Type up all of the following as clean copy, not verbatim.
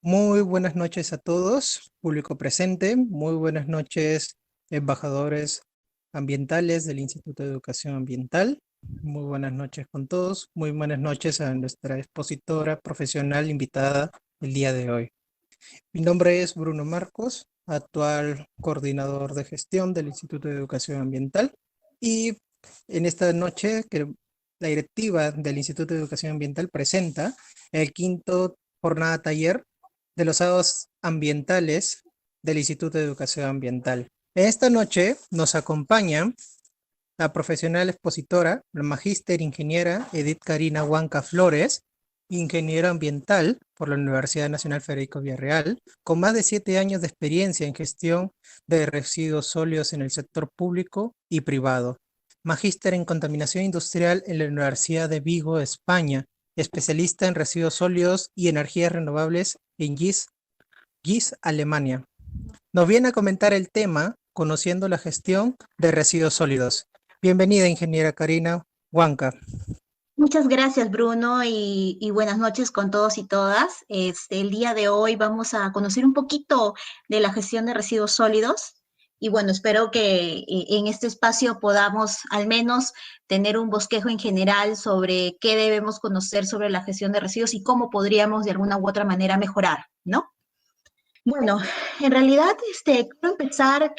Muy buenas noches a todos, público presente. Muy buenas noches, embajadores ambientales del Instituto de Educación Ambiental. Muy buenas noches con todos. Muy buenas noches a nuestra expositora profesional invitada el día de hoy. Mi nombre es Bruno Marcos, actual coordinador de gestión del Instituto de Educación Ambiental. Y en esta noche, que la directiva del Instituto de Educación Ambiental presenta el quinto jornada taller de los sábados ambientales del Instituto de Educación Ambiental. En esta noche nos acompaña la profesional expositora, la magíster ingeniera Edith Karina Huanca Flores, ingeniera ambiental por la Universidad Nacional Federico Villarreal, con más de 7 años de experiencia en gestión de residuos sólidos en el sector público y privado. Magíster en contaminación industrial en la Universidad de Vigo, España, especialista en residuos sólidos y energías renovables en GIS, Alemania. Nos viene a comentar el tema conociendo la gestión de residuos sólidos. Bienvenida, ingeniera Karina Huanca. Muchas gracias, Bruno, y buenas noches con todos y todas. El día de hoy vamos a conocer un poquito de la gestión de residuos sólidos. Y bueno, espero que en este espacio podamos al menos tener un bosquejo en general sobre qué debemos conocer sobre la gestión de residuos y cómo podríamos de alguna u otra manera mejorar, ¿no? Bueno, en realidad, quiero empezar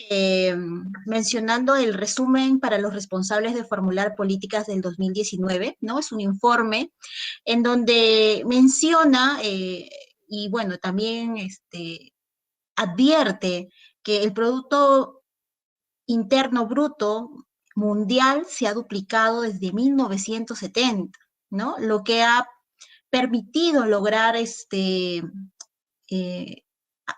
mencionando el resumen para los responsables de formular políticas del 2019, ¿no? Es un informe en donde menciona, y bueno, también advierte que el Producto Interno Bruto mundial se ha duplicado desde 1970, ¿no? Lo que ha permitido lograr eh,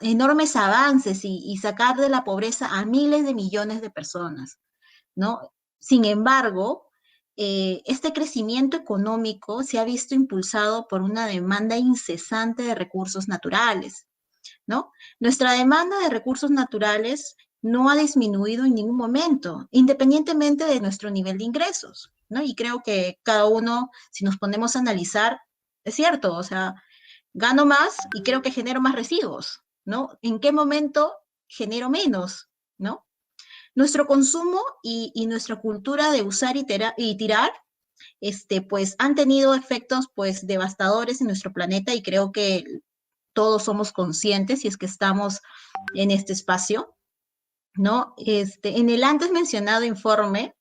enormes avances y sacar de la pobreza a miles de millones de personas, ¿no? Sin embargo, este crecimiento económico se ha visto impulsado por una demanda incesante de recursos naturales, ¿no? Nuestra demanda de recursos naturales no ha disminuido en ningún momento, independientemente de nuestro nivel de ingresos, ¿no? Y creo que cada uno, si nos ponemos a analizar, es cierto, o sea, gano más y creo que genero más residuos, ¿no? ¿En qué momento genero menos, ¿no? Nuestro consumo y nuestra cultura de usar y tirar, pues han tenido efectos, pues, devastadores en nuestro planeta y creo que todos somos conscientes si es que estamos en este espacio, ¿no? En el antes mencionado informe,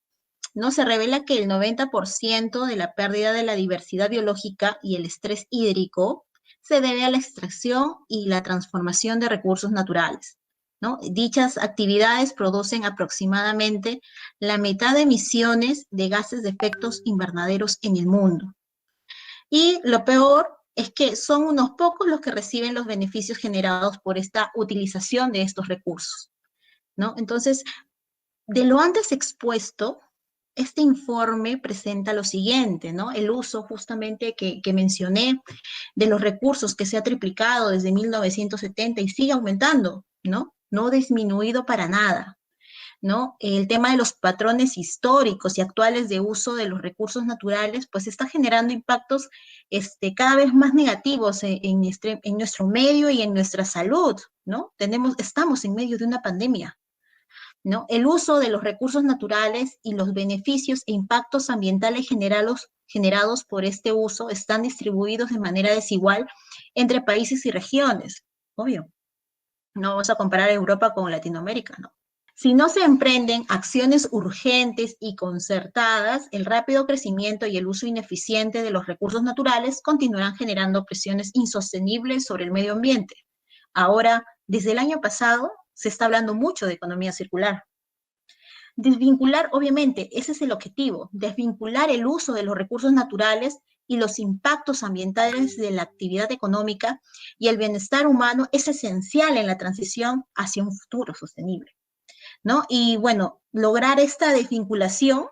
¿no? Se revela que el 90% de la pérdida de la diversidad biológica y el estrés hídrico se debe a la extracción y la transformación de recursos naturales, ¿no? Dichas actividades producen aproximadamente la mitad de emisiones de gases de efectos invernaderos en el mundo. Y lo peor es que son unos pocos los que reciben los beneficios generados por esta utilización de estos recursos, ¿no? Entonces, de lo antes expuesto, este informe presenta lo siguiente, ¿no? El uso justamente que mencioné de los recursos que se ha triplicado desde 1970 y sigue aumentando, ¿no? No ha disminuido para nada, ¿no? El tema de los patrones históricos y actuales de uso de los recursos naturales, pues está generando impactos cada vez más negativos en nuestro medio y en nuestra salud, ¿no? Estamos en medio de una pandemia, ¿no? El uso de los recursos naturales y los beneficios e impactos ambientales generados por este uso están distribuidos de manera desigual entre países y regiones. Obvio, no vamos a comparar Europa con Latinoamérica, ¿no? Si no se emprenden acciones urgentes y concertadas, el rápido crecimiento y el uso ineficiente de los recursos naturales continuarán generando presiones insostenibles sobre el medio ambiente. Ahora, desde el año pasado, se está hablando mucho de economía circular. Desvincular, obviamente, ese es el objetivo, desvincular el uso de los recursos naturales y los impactos ambientales de la actividad económica y el bienestar humano es esencial en la transición hacia un futuro sostenible, ¿no? Y bueno, lograr esta desvinculación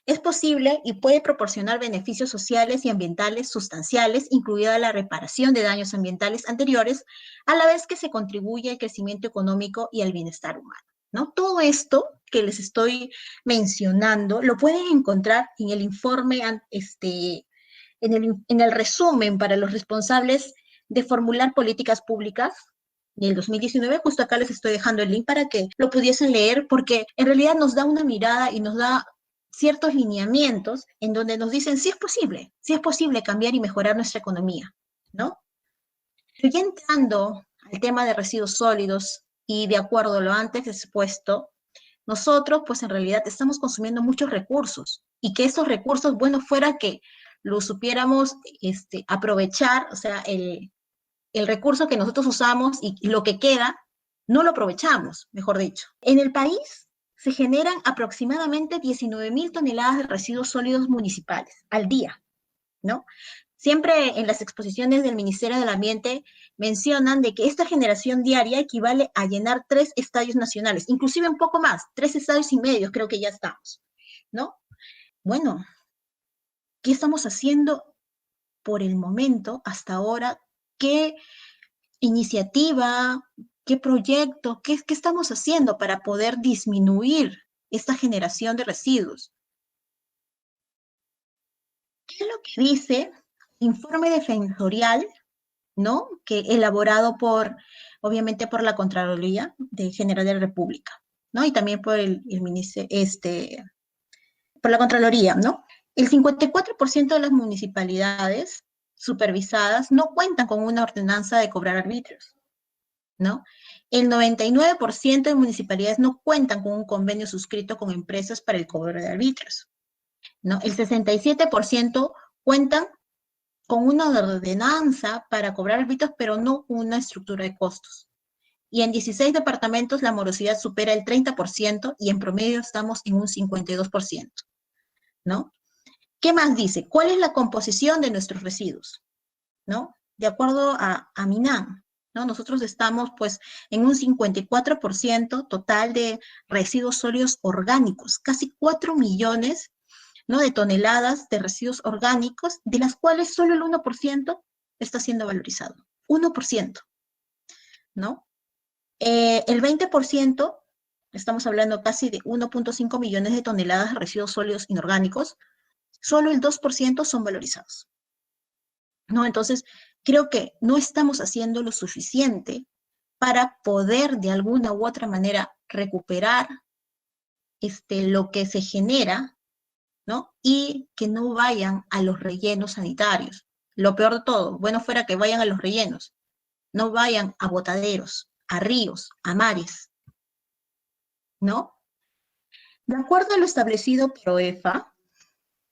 es posible y puede proporcionar beneficios sociales y ambientales sustanciales, incluida la reparación de daños ambientales anteriores, a la vez que se contribuye al crecimiento económico y al bienestar humano, ¿no? Todo esto que les estoy mencionando lo pueden encontrar en el informe, en el resumen para los responsables de formular políticas públicas en el 2019. Justo acá les estoy dejando el link para que lo pudiesen leer, porque en realidad nos da una mirada y nos da ciertos lineamientos en donde nos dicen sí es posible cambiar y mejorar nuestra economía, ¿no? Pero ya entrando al tema de residuos sólidos y de acuerdo a lo antes expuesto, nosotros pues en realidad estamos consumiendo muchos recursos y que esos recursos, bueno, fuera que lo supiéramos aprovechar, o sea, el recurso que nosotros usamos y lo que queda, no lo aprovechamos, mejor dicho. En el país se generan aproximadamente 19.000 toneladas de residuos sólidos municipales al día, ¿no? Siempre en las exposiciones del Ministerio del Ambiente mencionan de que esta generación diaria equivale a llenar 3 estadios nacionales, inclusive un poco más, 3 estadios y medio creo que ya estamos, ¿no? Bueno, ¿qué estamos haciendo por el momento hasta ahora? ¿Qué iniciativa, qué proyecto, qué estamos haciendo para poder disminuir esta generación de residuos? ¿Qué es lo que dice informe defensorial, ¿no? Que elaborado obviamente por la Contraloría General de la República, ¿no? Y también por por la Contraloría, ¿no? El 54% de las municipalidades supervisadas no cuentan con una ordenanza de cobrar arbitrios, ¿no? El 99% de municipalidades no cuentan con un convenio suscrito con empresas para el cobro de arbitrios, ¿no? El 67% cuentan con una ordenanza para cobrar arbitrios, pero no una estructura de costos. Y en 16 departamentos la morosidad supera el 30% y en promedio estamos en un 52%, ¿no? ¿Qué más dice? ¿Cuál es la composición de nuestros residuos? ¿No? De acuerdo a MINAM, ¿no? Nosotros estamos pues en un 54% total de residuos sólidos orgánicos, casi 4 millones, ¿no? De toneladas de residuos orgánicos, de las cuales solo el 1% está siendo valorizado. 1%, ¿no? El 20%, estamos hablando casi de 1.5 millones de toneladas de residuos sólidos inorgánicos, solo el 2% son valorizados, ¿no? Entonces, creo que no estamos haciendo lo suficiente para poder de alguna u otra manera recuperar lo que se genera, ¿no? Y que no vayan a los rellenos sanitarios. Lo peor de todo, bueno fuera que vayan a los rellenos, no vayan a botaderos, a ríos, a mares, ¿no? De acuerdo a lo establecido por OEFA,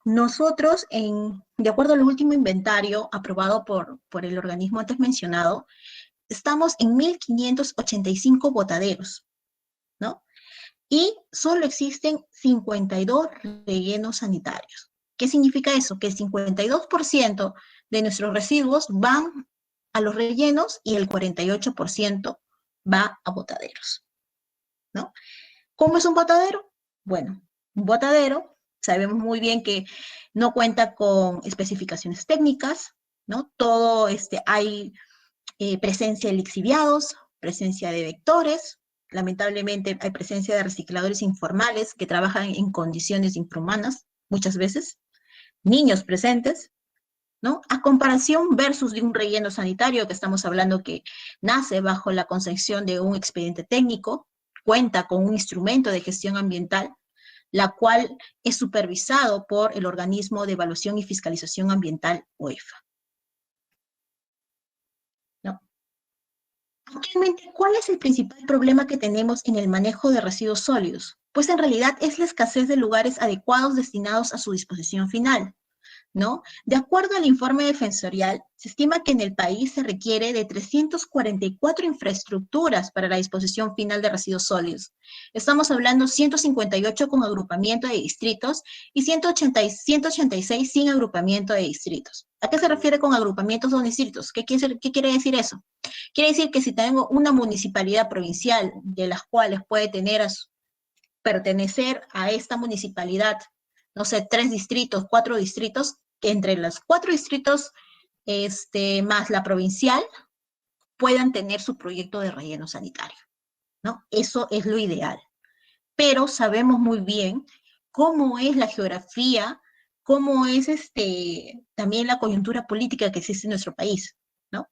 nosotros, de acuerdo al último inventario aprobado por el organismo antes mencionado, estamos en 1.585 botaderos, ¿no? Y solo existen 52 rellenos sanitarios. ¿Qué significa eso? Que el 52% de nuestros residuos van a los rellenos y el 48% va a botaderos, ¿no? ¿Cómo es un botadero? Bueno, un botadero, sabemos muy bien que no cuenta con especificaciones técnicas, ¿no? Todo hay presencia de lixiviados, presencia de vectores, lamentablemente hay presencia de recicladores informales que trabajan en condiciones infrahumanas, muchas veces, niños presentes, ¿no? A comparación versus de un relleno sanitario que estamos hablando que nace bajo la concepción de un expediente técnico, cuenta con un instrumento de gestión ambiental, la cual es supervisado por el organismo de evaluación y fiscalización ambiental OEFA. ¿No? Actualmente, ¿cuál es el principal problema que tenemos en el manejo de residuos sólidos? Pues en realidad es la escasez de lugares adecuados destinados a su disposición final, ¿no? De acuerdo al informe defensorial, se estima que en el país se requiere de 344 infraestructuras para la disposición final de residuos sólidos. Estamos hablando 158 con agrupamiento de distritos y 186 sin agrupamiento de distritos. ¿A qué se refiere con agrupamientos de distritos? ¿Qué quiere decir eso? Quiere decir que si tengo una municipalidad provincial de las cuales puede pertenecer a esta municipalidad, no sé, 3 distritos, 4 distritos, que entre los 4 distritos más la provincial puedan tener su proyecto de relleno sanitario, ¿no? Eso es lo ideal. Pero sabemos muy bien cómo es la geografía, cómo es también la coyuntura política que existe en nuestro país, ¿no?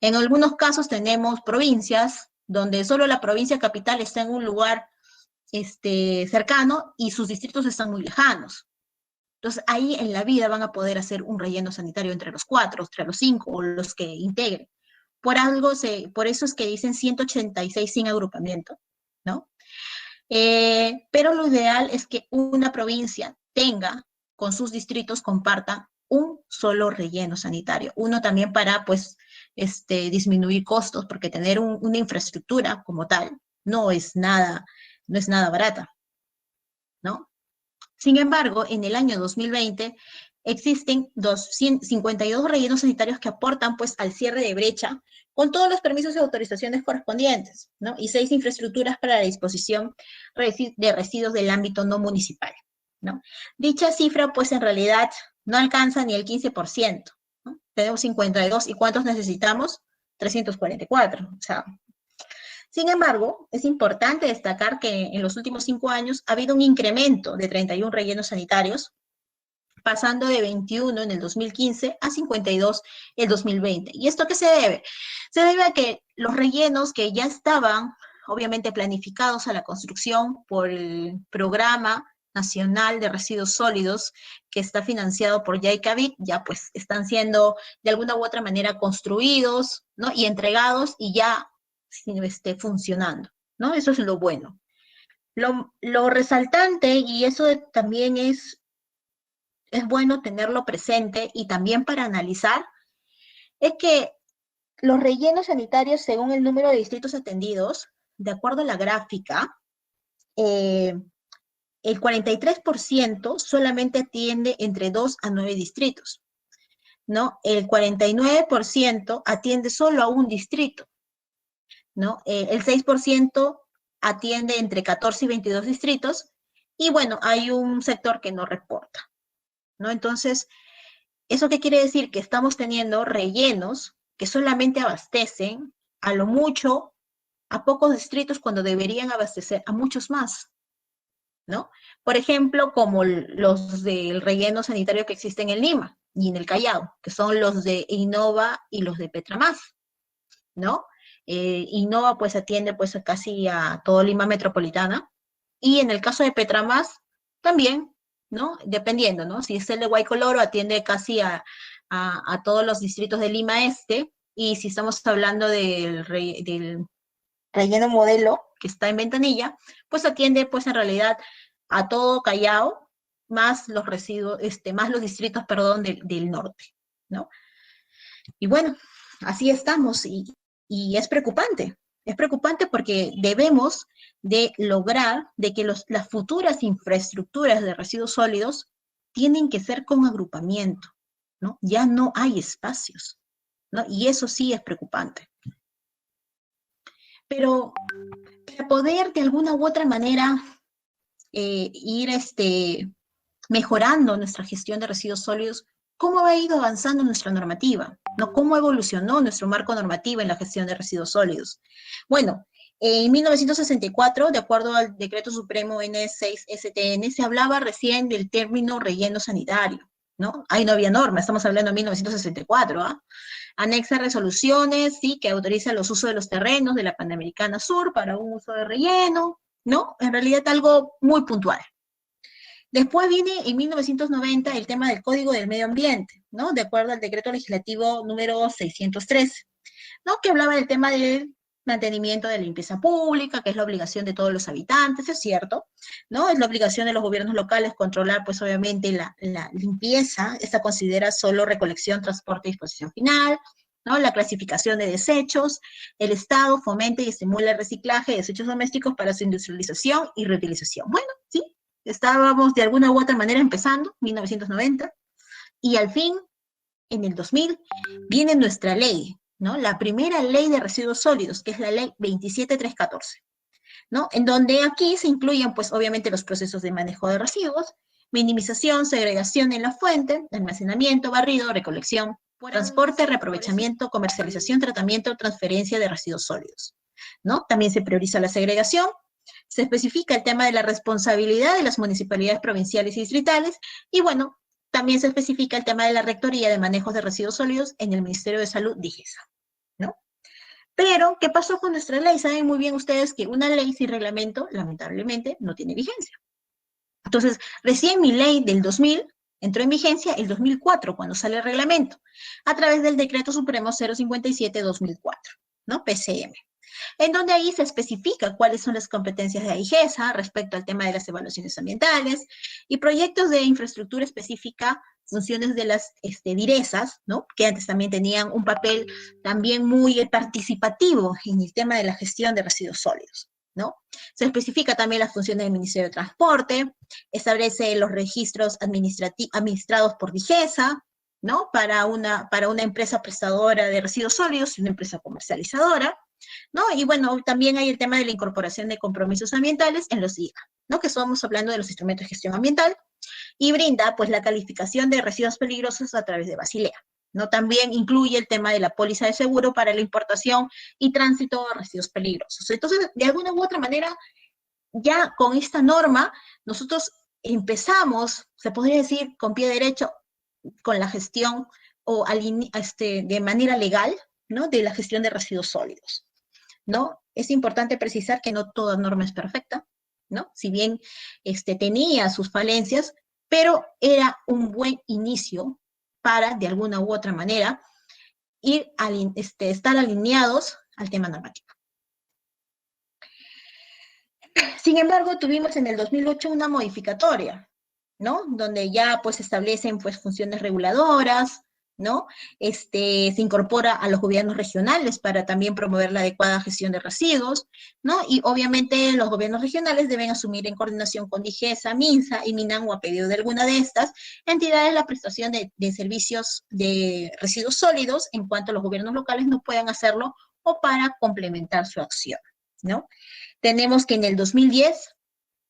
En algunos casos tenemos provincias donde solo la provincia capital está en un lugar cercano y sus distritos están muy lejanos. Entonces, ahí en la vida van a poder hacer un relleno sanitario entre los 4, entre los 5 o los que integren. Por eso es que dicen 186 sin agrupamiento, ¿no? Pero lo ideal es que una provincia tenga, con sus distritos, comparta un solo relleno sanitario. Uno también para, pues, disminuir costos, porque tener una infraestructura como tal no es nada barata, ¿no? Sin embargo, en el año 2020 existen 52 rellenos sanitarios que aportan pues al cierre de brecha con todos los permisos y autorizaciones correspondientes, ¿no? Y 6 infraestructuras para la disposición de residuos del ámbito no municipal, ¿no? Dicha cifra pues en realidad no alcanza ni el 15%, ¿no? Tenemos 52, ¿y cuántos necesitamos? 344, o sea. Sin embargo, es importante destacar que en los últimos 5 años ha habido un incremento de 31 rellenos sanitarios, pasando de 21 en el 2015 a 52 en el 2020. ¿Y esto a qué se debe? Se debe a que los rellenos que ya estaban, obviamente, planificados a la construcción por el Programa Nacional de Residuos Sólidos, que está financiado por JICAVIC, ya pues están siendo de alguna u otra manera construidos, ¿no? Y entregados y ya funcionando, ¿no? Eso es lo bueno. Lo resaltante, y eso también es bueno tenerlo presente y también para analizar, es que los rellenos sanitarios, según el número de distritos atendidos, de acuerdo a la gráfica, el 43% solamente atiende entre 2 a 9 distritos, ¿no? El 49% atiende solo a un distrito, ¿no? El 6% atiende entre 14 y 22 distritos, y bueno, hay un sector que no reporta, ¿no? Entonces, ¿eso qué quiere decir? Que estamos teniendo rellenos que solamente abastecen a lo mucho a pocos distritos cuando deberían abastecer a muchos más, ¿no? Por ejemplo, como los del relleno sanitario que existen en Lima y en el Callao, que son los de Innova y los de Petramás, ¿no? Innova pues atiende pues casi a todo Lima metropolitana, y en el caso de Petramás también, ¿no? Dependiendo, ¿no? Si es el de Guaycoloro, atiende casi a todos los distritos de Lima Este, y si estamos hablando del relleno modelo, que está en Ventanilla, pues atiende pues en realidad a todo Callao, más los residuos, más los distritos, perdón, del norte, ¿no? Y bueno, así estamos, y es preocupante porque debemos de lograr de que las futuras infraestructuras de residuos sólidos tienen que ser con agrupamiento, ¿no? Ya no hay espacios, ¿no? Y eso sí es preocupante. Pero para poder de alguna u otra manera ir mejorando nuestra gestión de residuos sólidos, ¿cómo ha ido avanzando nuestra normativa? ¿No? ¿Cómo evolucionó nuestro marco normativo en la gestión de residuos sólidos? Bueno, en 1964, de acuerdo al Decreto Supremo N6-STN, se hablaba recién del término relleno sanitario, ¿no? Ahí no había norma, estamos hablando de 1964, ¿ah? Anexa resoluciones, sí, que autoriza los usos de los terrenos de la Panamericana Sur para un uso de relleno, ¿no? En realidad algo muy puntual. Después viene en 1990 el tema del Código del Medio Ambiente, ¿no? De acuerdo al decreto legislativo número 613, ¿no? Que hablaba del tema del mantenimiento de la limpieza pública, que es la obligación de todos los habitantes, es cierto, ¿no? Es la obligación de los gobiernos locales controlar, pues obviamente, la limpieza. Esta considera solo recolección, transporte y disposición final, ¿no? La clasificación de desechos. El Estado fomenta y estimula el reciclaje de desechos domésticos para su industrialización y reutilización. Bueno, sí, estábamos de alguna u otra manera empezando, 1990, y al fin, en el 2000, viene nuestra ley, ¿no? La primera ley de residuos sólidos, que es la ley 27314, ¿no? En donde aquí se incluyen, pues, obviamente, los procesos de manejo de residuos, minimización, segregación en la fuente, almacenamiento, barrido, recolección, transporte, reaprovechamiento, comercialización, tratamiento, transferencia de residuos sólidos, ¿no? También se prioriza la segregación. Se especifica el tema de la responsabilidad de las municipalidades provinciales y distritales, y bueno, también se especifica el tema de la Rectoría de Manejos de Residuos Sólidos en el Ministerio de Salud, DIGESA, ¿no? Pero, ¿qué pasó con nuestra ley? Saben muy bien ustedes que una ley sin reglamento, lamentablemente, no tiene vigencia. Entonces, recién mi ley del 2000 entró en vigencia el 2004, cuando sale el reglamento, a través del Decreto Supremo 057-2004, ¿no? PCM, en donde ahí se especifica cuáles son las competencias de AIGESA respecto al tema de las evaluaciones ambientales y proyectos de infraestructura específica, funciones de las DIRESAs, ¿no? Que antes también tenían un papel también muy participativo en el tema de la gestión de residuos sólidos, ¿no? Se especifica también las funciones del Ministerio de Transporte, establece los registros administrados por DIGESA, ¿no? Para una empresa prestadora de residuos sólidos y una empresa comercializadora, ¿no? Y bueno, también hay el tema de la incorporación de compromisos ambientales en los IGA, ¿no? Que estamos hablando de los instrumentos de gestión ambiental, y brinda, pues, la calificación de residuos peligrosos a través de Basilea, ¿no? También incluye el tema de la póliza de seguro para la importación y tránsito de residuos peligrosos. Entonces, de alguna u otra manera, ya con esta norma, nosotros empezamos, se podría decir, con pie derecho, con la gestión o de manera legal, ¿no? De la gestión de residuos sólidos, ¿no? Es importante precisar que no toda norma es perfecta, ¿no? Si bien tenía sus falencias, pero era un buen inicio para, de alguna u otra manera, estar alineados al tema normativo. Sin embargo, tuvimos en el 2008 una modificatoria, ¿no? Donde ya pues establecen pues funciones reguladoras, ¿no? Se incorpora a los gobiernos regionales para también promover la adecuada gestión de residuos, ¿no? Y obviamente los gobiernos regionales deben asumir en coordinación con DIGESA, MINSA y MINAN o a pedido de alguna de estas entidades la prestación de servicios de residuos sólidos en cuanto los gobiernos locales no puedan hacerlo o para complementar su acción, ¿no? Tenemos que en el 2010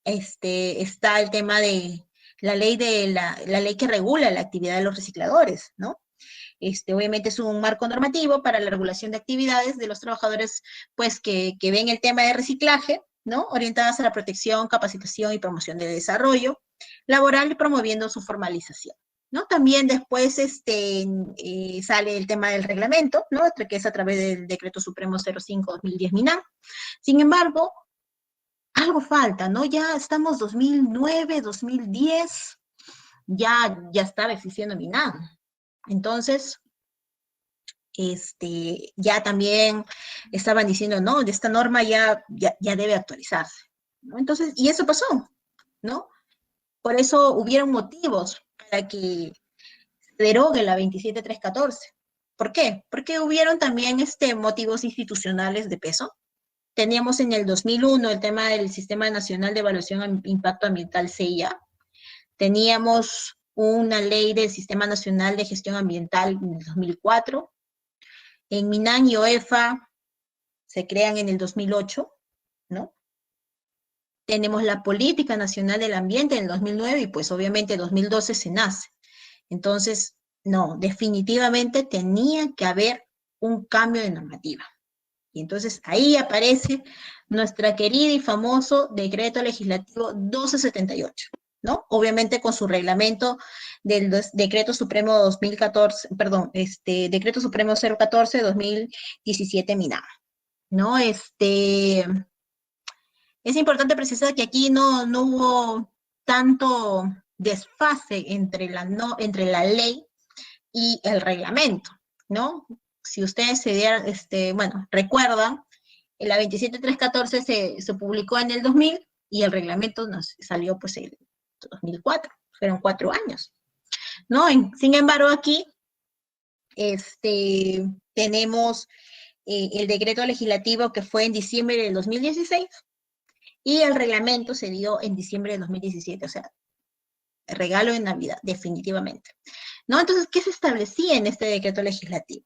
está el tema de la ley la ley que regula la actividad de los recicladores, ¿no? Obviamente es un marco normativo para la regulación de actividades de los trabajadores, pues, que ven el tema de reciclaje, ¿no? Orientadas a la protección, capacitación y promoción de desarrollo laboral, promoviendo su formalización, ¿no? También después sale el tema del reglamento, ¿no? Que es a través del Decreto Supremo 05-2010 MINAM. Sin embargo, algo falta, ¿no? Ya estamos 2009, 2010, ya estaba existiendo MINAM. Entonces, ya también estaban diciendo, no, esta norma ya debe actualizarse, ¿no? Entonces, y eso pasó, ¿no? Por eso hubieron motivos para que se derogue la 27314. ¿Por qué? Porque hubieron también motivos institucionales de peso. Teníamos en el 2001 el tema del Sistema Nacional de Evaluación de Impacto Ambiental, CIA. Teníamos una ley del Sistema Nacional de Gestión Ambiental en el 2004. En MINAN y OEFA se crean en el 2008, ¿no? Tenemos la Política Nacional del Ambiente en el 2009 y pues obviamente en 2012 se nace. Entonces, no, definitivamente tenía que haber un cambio de normativa. Y entonces ahí aparece nuestra querida y famoso Decreto Legislativo 1278, ¿no? Obviamente con su reglamento del Decreto Supremo 2014, perdón, Decreto Supremo 014-2017 MINAM, ¿no? Es importante precisar que aquí no hubo tanto desfase entre la ley y el reglamento, ¿no? Si ustedes recuerdan, la 27314 se publicó en el 2000 y el reglamento salió pues en 2004, fueron 4 años, ¿no? Sin embargo, aquí tenemos el decreto legislativo que fue en diciembre del 2016 y el reglamento se dio en diciembre de 2017, o sea, regalo de Navidad, definitivamente, ¿no? Entonces, ¿qué se establecía en este decreto legislativo?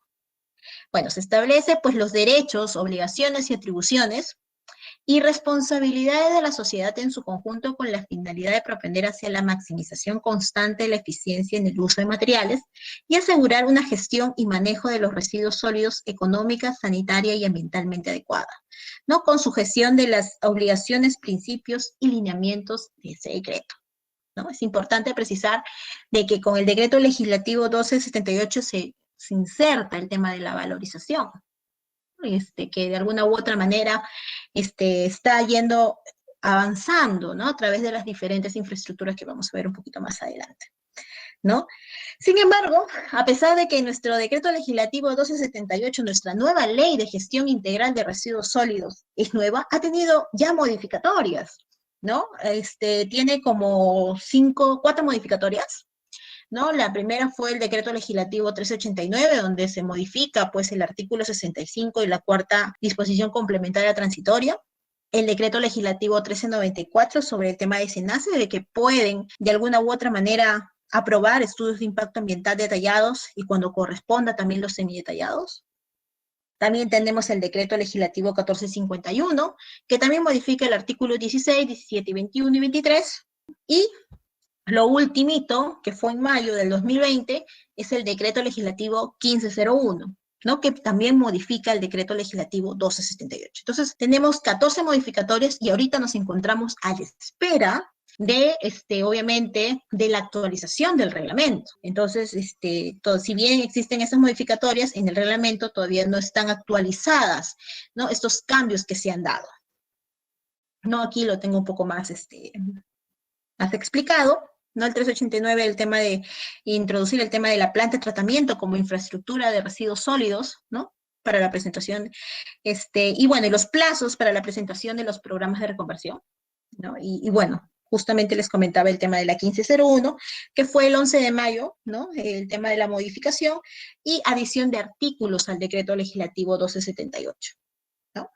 Bueno, se establece pues los derechos, obligaciones y atribuciones y responsabilidades de la sociedad en su conjunto con la finalidad de propender hacia la maximización constante de la eficiencia en el uso de materiales y asegurar una gestión y manejo de los residuos sólidos económica, sanitaria y ambientalmente adecuada, ¿no? Con sujeción de las obligaciones, principios y lineamientos de ese decreto, ¿no? Es importante precisar de que con el decreto legislativo 1278 se inserta el tema de la valorización. Que de alguna u otra manera está yendo avanzando, ¿no? A través de las diferentes infraestructuras que vamos a ver un poquito más adelante, ¿no? Sin embargo, a pesar de que nuestro decreto legislativo 1278, nuestra nueva ley de gestión integral de residuos sólidos, es nueva, ha tenido ya modificatorias, ¿no? Tiene como 4 modificatorias, ¿no? La primera fue el decreto legislativo 1389, donde se modifica pues el artículo 65 y la cuarta disposición complementaria transitoria. El decreto legislativo 1394 sobre el tema de SENACE, de que pueden de alguna u otra manera aprobar estudios de impacto ambiental detallados y cuando corresponda también los semidetallados. También tenemos el decreto legislativo 1451, que también modifica el artículo 16, 17, 21 y 23. Y lo ultimito, que fue en mayo del 2020, es el decreto legislativo 1501, ¿no? Que también modifica el decreto legislativo 1278. Entonces, tenemos 14 modificatorios y ahorita nos encontramos a la espera de, obviamente, de la actualización del reglamento. Entonces, si bien existen esas modificatorias, en el reglamento todavía no están actualizadas, ¿no? Estos cambios que se han dado. No, aquí lo tengo un poco más, más explicado, ¿no? El 389, el tema de introducir el tema de la planta de tratamiento como infraestructura de residuos sólidos, ¿no? Para la presentación, y bueno, y los plazos para la presentación de los programas de reconversión, ¿no? Y bueno, justamente les comentaba el tema de la 1501, que fue el 11 de mayo, ¿no? El tema de la modificación y adición de artículos al decreto legislativo 1278, ¿no?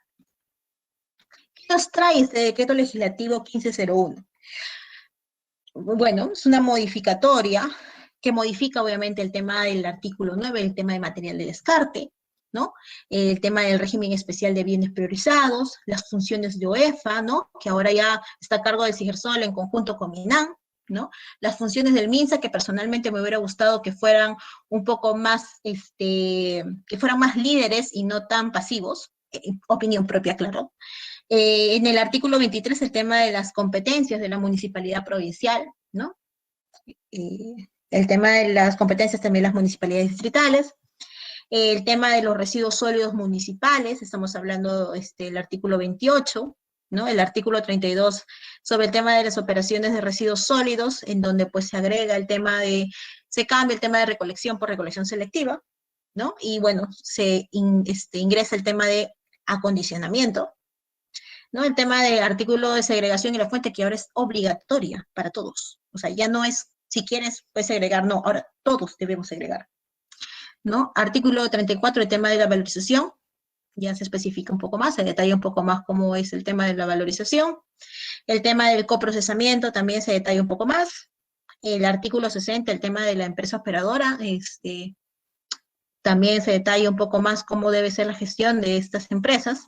¿Qué nos trae este decreto legislativo 1501? Bueno, es una modificatoria que modifica obviamente el tema del artículo 9, el tema de material de descarte, ¿no? El tema del régimen especial de bienes priorizados, las funciones de OEFA, ¿no? Que ahora ya está a cargo del CIGERSOL en conjunto con MINAN, ¿no? Las funciones del MINSA, que personalmente me hubiera gustado que fueran un poco más, que fueran más líderes y no tan pasivos, opinión propia, claro. En el artículo 23, el tema de las competencias de la municipalidad provincial, ¿no? El tema de las competencias también de las municipalidades distritales. El tema de los residuos sólidos municipales, estamos hablando del artículo 28, ¿no? El artículo 32 sobre el tema de las operaciones de residuos sólidos, en donde pues se agrega el tema se cambia el tema de recolección por recolección selectiva, ¿no? Y bueno, se ingresa el tema de acondicionamiento, ¿no? El tema del artículo de segregación y la fuente, que ahora es obligatoria para todos. O sea, ya no es, si quieres, puedes segregar, no, ahora todos debemos segregar, ¿no? Artículo 34, el tema de la valorización, ya se especifica un poco más, se detalla un poco más cómo es el tema de la valorización. El tema del coprocesamiento también se detalla un poco más. El artículo 60, el tema de la empresa operadora, también se detalla un poco más cómo debe ser la gestión de estas empresas,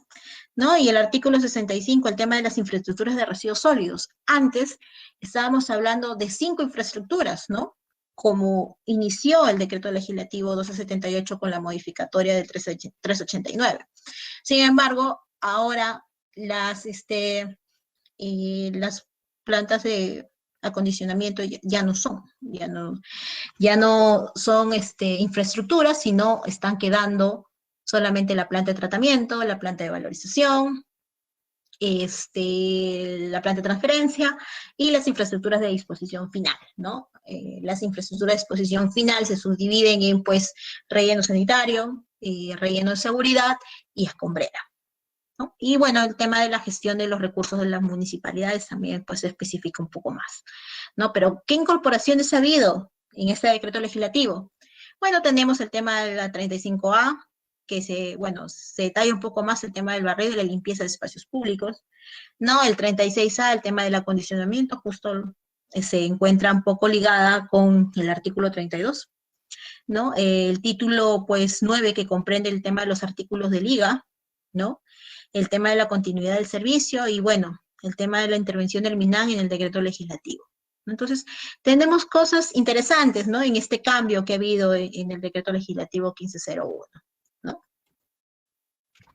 ¿no? Y el artículo 65, el tema de las infraestructuras de residuos sólidos. Antes estábamos hablando de 5 infraestructuras, ¿no? Como inició el decreto legislativo 1278 con la modificatoria del 389. Sin embargo, ahora las plantas de acondicionamiento ya no son, ya no son infraestructuras, sino están quedando solamente la planta de tratamiento, la planta de valorización, la planta de transferencia y las infraestructuras de disposición final, ¿no? Las infraestructuras de disposición final se subdividen en, pues, relleno sanitario, relleno de seguridad y escombrera, ¿no? Y bueno, el tema de la gestión de los recursos de las municipalidades también, pues, se especifica un poco más, ¿no? Pero, ¿qué incorporaciones ha habido en este decreto legislativo? Bueno, tenemos el tema de la 35A, que se detalla un poco más el tema del barrido y la limpieza de espacios públicos, ¿no? El 36A, el tema del acondicionamiento, justo se encuentra un poco ligada con el artículo 32, ¿no? El título, pues, 9, que comprende el tema de los artículos de liga, ¿no? El tema de la continuidad del servicio y, bueno, el tema de la intervención del MINAN en el decreto legislativo. Entonces, tenemos cosas interesantes, ¿no? En este cambio que ha habido en el decreto legislativo 1501, ¿no?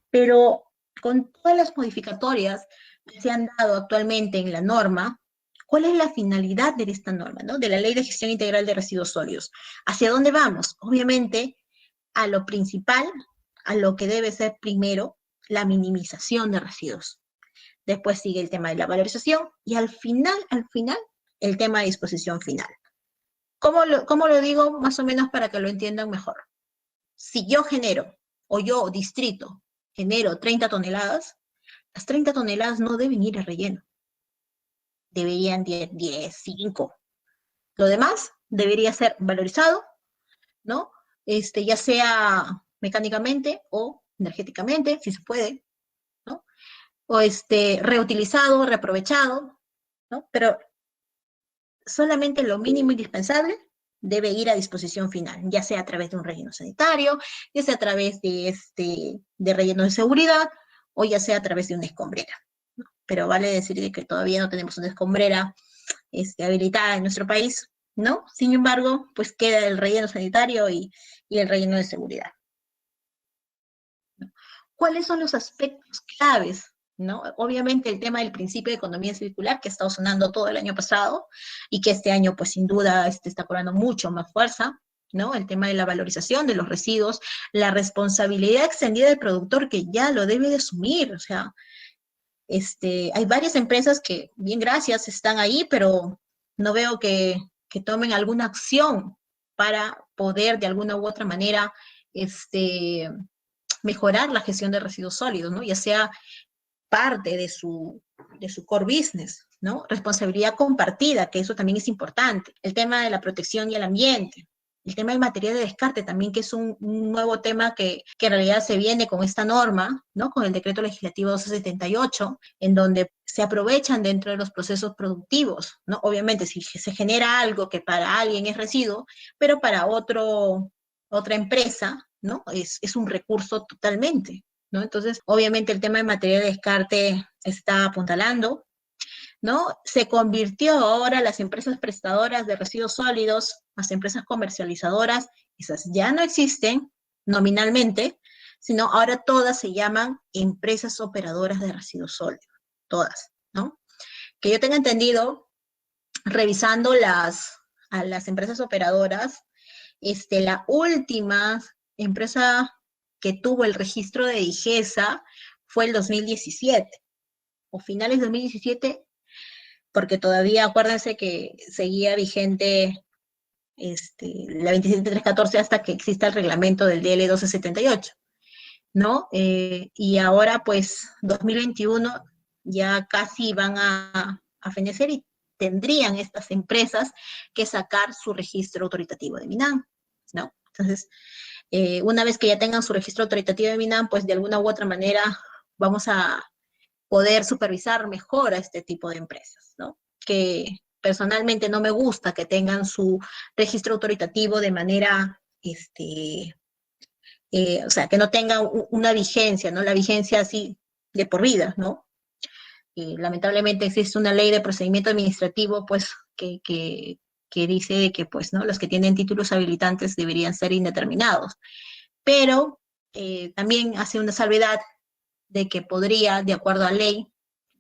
Pero con todas las modificatorias que se han dado actualmente en la norma, ¿cuál es la finalidad de esta norma, ¿no? De la Ley de Gestión Integral de Residuos Sólidos? ¿Hacia dónde vamos? Obviamente, a lo principal, a lo que debe ser primero la minimización de residuos. Después sigue el tema de la valorización y al final, el tema de disposición final. ¿Cómo lo digo? Más o menos para que lo entiendan mejor. Si yo genero, o yo, distrito, genero 30 toneladas, las 30 toneladas no deben ir a relleno. Deberían 10, 5. Lo demás debería ser valorizado, ¿no? Ya sea mecánicamente o energéticamente, si se puede, ¿no? O reutilizado, reaprovechado, ¿no? Pero solamente lo mínimo indispensable debe ir a disposición final, ya sea a través de un relleno sanitario, ya sea a través de relleno de seguridad, o ya sea a través de una escombrera, ¿no? Pero vale decir que todavía no tenemos una escombrera habilitada en nuestro país, ¿no? Sin embargo, pues queda el relleno sanitario y el relleno de seguridad. ¿Cuáles son los aspectos claves, ¿no? Obviamente el tema del principio de economía circular, que ha estado sonando todo el año pasado, y que este año, pues sin duda, está cobrando mucho más fuerza, ¿no? El tema de la valorización de los residuos, la responsabilidad extendida del productor, que ya lo debe de asumir, o sea, hay varias empresas que, bien, gracias, están ahí, pero no veo que tomen alguna acción para poder, de alguna u otra manera, mejorar la gestión de residuos sólidos, ¿no? Ya sea parte de su core business, ¿no? Responsabilidad compartida, que eso también es importante. El tema de la protección y el ambiente. El tema del material de descarte también, que es un nuevo tema que en realidad se viene con esta norma, ¿no? Con el decreto legislativo 1278, en donde se aprovechan dentro de los procesos productivos, ¿no? Obviamente, si se genera algo que para alguien es residuo, pero para otra empresa, ¿no? Es un recurso totalmente, ¿no? Entonces, obviamente el tema de material de descarte está apuntalando, ¿no? Se convirtió ahora las empresas prestadoras de residuos sólidos, las empresas comercializadoras, esas ya no existen nominalmente, sino ahora todas se llaman empresas operadoras de residuos sólidos, todas, ¿no? Que yo tenga entendido, revisando a las empresas operadoras, la última empresa que tuvo el registro de DIGESA fue el 2017, o finales de 2017, porque todavía acuérdense que seguía vigente la 27314 hasta que exista el reglamento del DL 1278, ¿no? Y ahora, pues, 2021 ya casi van a fenecer y tendrían estas empresas que sacar su registro autoritativo de MINAM, ¿no? Entonces, una vez que ya tengan su registro autoritativo de MINAM, pues de alguna u otra manera vamos a poder supervisar mejor a este tipo de empresas, ¿no? Que personalmente no me gusta que tengan su registro autoritativo de manera, o sea, que no tenga una vigencia, ¿no? La vigencia así de por vida, ¿no? Lamentablemente existe una ley de procedimiento administrativo, pues, que dice que, pues, ¿no? Los que tienen títulos habilitantes deberían ser indeterminados. Pero también hace una salvedad de que podría, de acuerdo a ley,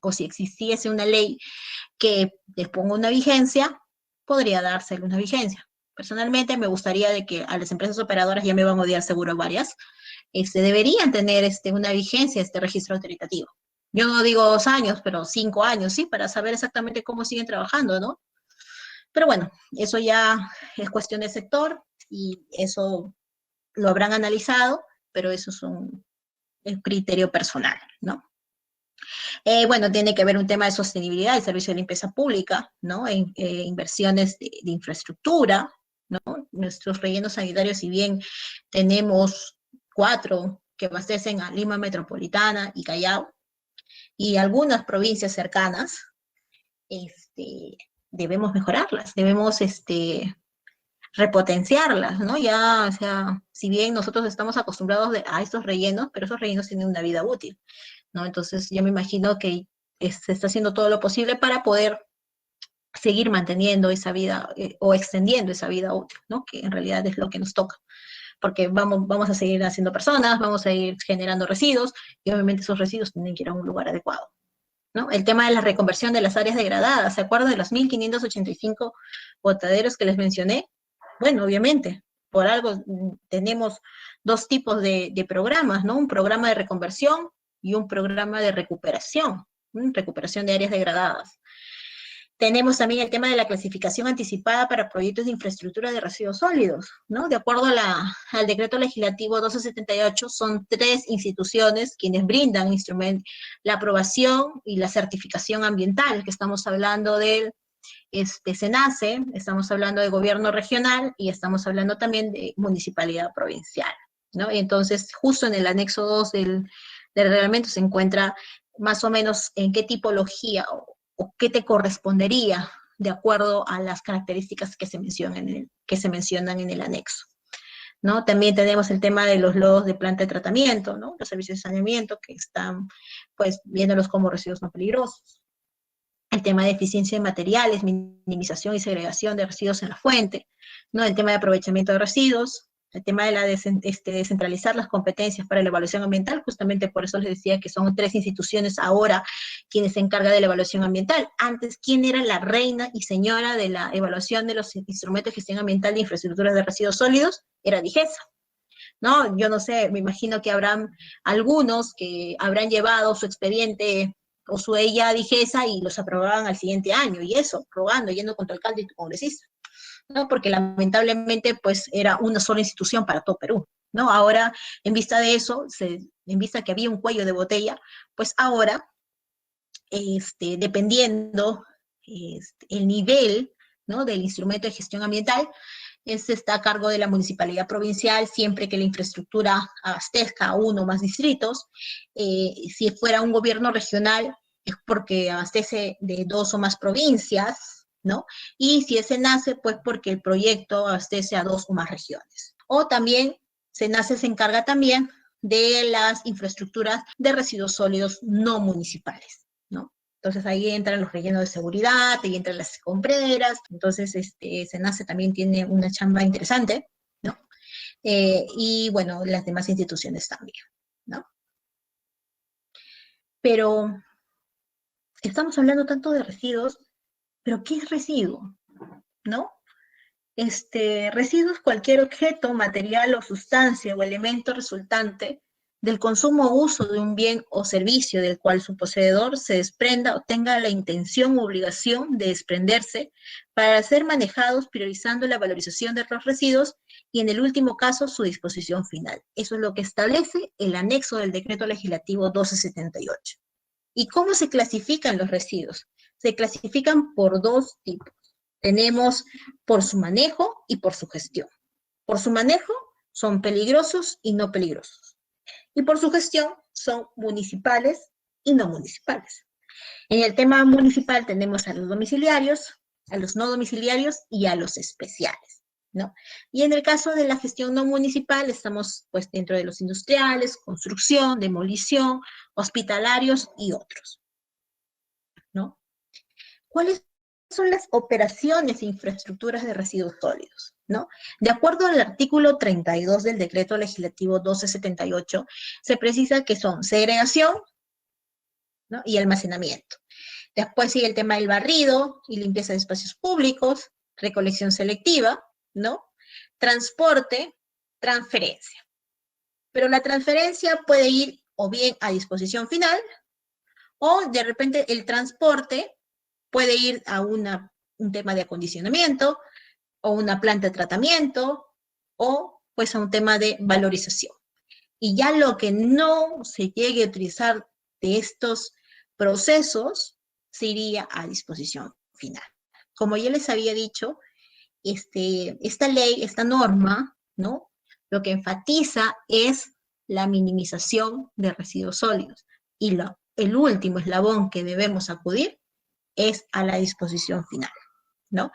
o si existiese una ley que les ponga una vigencia, podría dársele una vigencia. Personalmente me gustaría de que a las empresas operadoras, ya me van a odiar seguro varias, deberían tener una vigencia, este registro autoritativo. Yo no digo 2 años, pero 5 años, ¿sí? Para saber exactamente cómo siguen trabajando, ¿no? Pero bueno, eso ya es cuestión del sector y eso lo habrán analizado, pero eso es un criterio personal, ¿no? Bueno, tiene que ver un tema de sostenibilidad, el servicio de limpieza pública, ¿no? Inversiones de infraestructura, ¿no? Nuestros rellenos sanitarios, si bien tenemos 4 que abastecen a Lima Metropolitana y Callao, y algunas provincias cercanas, debemos mejorarlas, debemos repotenciarlas, ¿no? Ya, o sea, si bien nosotros estamos acostumbrados a estos rellenos, pero esos rellenos tienen una vida útil, ¿no? Entonces, yo me imagino que se está haciendo todo lo posible para poder seguir manteniendo esa vida o extendiendo esa vida útil, ¿no? Que en realidad es lo que nos toca, porque vamos a seguir haciendo personas, vamos a ir generando residuos, y obviamente esos residuos tienen que ir a un lugar adecuado, ¿no? El tema de la reconversión de las áreas degradadas, ¿se acuerdan de los 1.585 botaderos que les mencioné? Bueno, obviamente, por algo tenemos dos tipos de programas, ¿no? Un programa de reconversión y un programa de recuperación, recuperación de áreas degradadas. Tenemos también el tema de la clasificación anticipada para proyectos de infraestructura de residuos sólidos, ¿no? De acuerdo al decreto legislativo 1278, son 3 instituciones quienes brindan la aprobación y la certificación ambiental, que estamos hablando del SENACE, estamos hablando de gobierno regional y estamos hablando también de municipalidad provincial, ¿no? Y entonces, justo en el anexo 2 del reglamento se encuentra más o menos en qué tipología o qué te correspondería de acuerdo a las características que se mencionan en el anexo, ¿no? También tenemos el tema de los lodos de planta de tratamiento, ¿no? Los servicios de saneamiento que están, pues, viéndolos como residuos no peligrosos. El tema de eficiencia de materiales, minimización y segregación de residuos en la fuente, ¿no? El tema de aprovechamiento de residuos, el tema de descentralizar las competencias para la evaluación ambiental, justamente por eso les decía que son 3 instituciones ahora quienes se encargan de la evaluación ambiental. Antes, ¿quién era la reina y señora de la evaluación de los instrumentos de gestión ambiental de infraestructuras de residuos sólidos? Era DIGESA, ¿no? Yo no sé, me imagino que habrán algunos que habrán llevado su expediente o su ella a DIGESA y los aprobaban al siguiente año, y eso, rogando, yendo contra el alcalde y tu congresista, ¿no? Porque lamentablemente, pues, era una sola institución para todo Perú, ¿no? Ahora, en vista de eso, en vista que había un cuello de botella, pues ahora, dependiendo el nivel, ¿no?, del instrumento de gestión ambiental, está a cargo de la municipalidad provincial, siempre que la infraestructura abastezca a uno o más distritos. Si fuera un gobierno regional, es porque abastece de 2 o más provincias, ¿no? Y si es SENACE, pues porque el proyecto abastece a 2 o más regiones. O también, SENACE se encarga también de las infraestructuras de residuos sólidos no municipales, ¿no? Entonces ahí entran los rellenos de seguridad, ahí entran las escombreras, entonces SENACE también tiene una chamba interesante, ¿no? Y bueno, las demás instituciones también, ¿no? Pero estamos hablando tanto de residuos, pero ¿qué es residuo? ¿No? Residuo es cualquier objeto, material o sustancia o elemento resultante del consumo o uso de un bien o servicio del cual su poseedor se desprenda o tenga la intención u obligación de desprenderse para ser manejados priorizando la valorización de los residuos y en el último caso su disposición final. Eso es lo que establece el anexo del decreto legislativo 1278. ¿Y cómo se clasifican los residuos? Se clasifican por 2 tipos. Tenemos por su manejo y por su gestión. Por su manejo son peligrosos y no peligrosos. Y por su gestión son municipales y no municipales. En el tema municipal tenemos a los domiciliarios, a los no domiciliarios y a los especiales, ¿no? Y en el caso de la gestión no municipal estamos, pues, dentro de los industriales, construcción, demolición, hospitalarios y otros, ¿no? ¿Cuáles son las operaciones e infraestructuras de residuos sólidos, ¿no? De acuerdo al artículo 32 del decreto legislativo 1278, se precisa que son segregación, ¿no?, y almacenamiento. Después sigue el tema del barrido y limpieza de espacios públicos, recolección selectiva, ¿no?, transporte, transferencia. Pero la transferencia puede ir o bien a disposición final, o de repente el transporte puede ir a un tema de acondicionamiento, o una planta de tratamiento, o pues a un tema de valorización. Y ya lo que no se llegue a utilizar de estos procesos se iría a disposición final. Como ya les había dicho, esta ley, esta norma, ¿no?, lo que enfatiza es la minimización de residuos sólidos. Y el último eslabón que debemos acudir es a la disposición final, ¿no?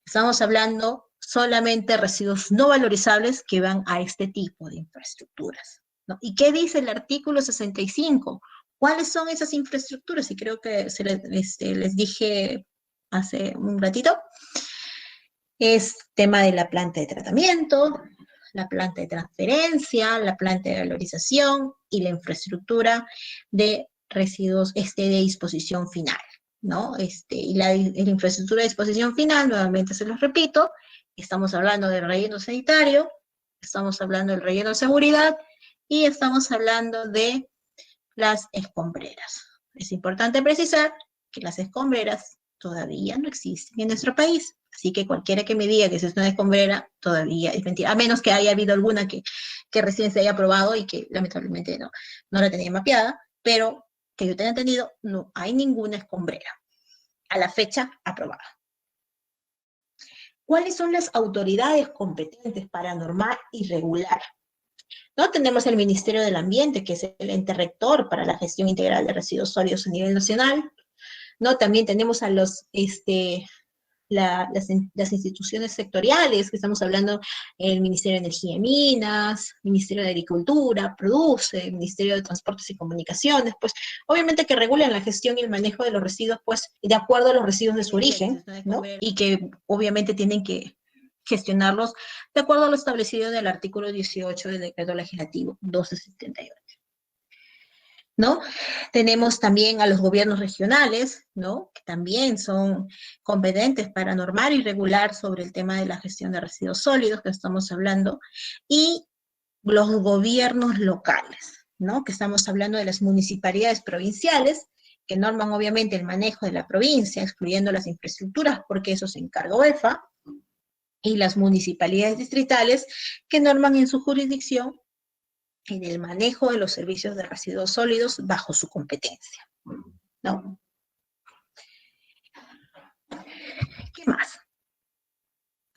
Estamos hablando solamente de residuos no valorizables que van a este tipo de infraestructuras, ¿no? ¿Y qué dice el artículo 65? ¿Cuáles son esas infraestructuras? Y creo que les dije hace un ratito. Es tema de la planta de tratamiento, la planta de transferencia, la planta de valorización y la infraestructura de residuos de disposición final, ¿no? Y la infraestructura de disposición final, nuevamente se los repito, Estamos hablando del relleno sanitario, estamos hablando del relleno de seguridad y estamos hablando de las escombreras. Es importante precisar que las escombreras todavía no existen en nuestro país. Así que cualquiera que me diga que es una escombrera, todavía es mentira. A menos que haya habido alguna que recién se haya aprobado y que lamentablemente no la tenía mapeada, pero que yo tenga entendido, no hay ninguna escombrera a la fecha aprobada. ¿Cuáles son las autoridades competentes para normar y regular? ¿No? Tenemos el Ministerio del Ambiente, que es el ente rector para la gestión integral de residuos sólidos a nivel nacional. ¿No? También tenemos a las instituciones sectoriales, que estamos hablando el Ministerio de Energía y Minas, Ministerio de Agricultura, Produce, Ministerio de Transportes y Comunicaciones, pues obviamente que regulan la gestión y el manejo de los residuos, pues de acuerdo a los residuos de su origen, ¿no? Y que obviamente tienen que gestionarlos de acuerdo a lo establecido en el artículo 18 del Decreto Legislativo 1278. ¿No? Tenemos también a los gobiernos regionales, ¿no? Que también son competentes para normar y regular sobre el tema de la gestión de residuos sólidos que estamos hablando, y los gobiernos locales, ¿no? Que estamos hablando de las municipalidades provinciales, que norman obviamente el manejo de la provincia, excluyendo las infraestructuras, porque eso se encarga UEFA, y las municipalidades distritales, que norman en su jurisdicción en el manejo de los servicios de residuos sólidos bajo su competencia, ¿no? ¿Qué más?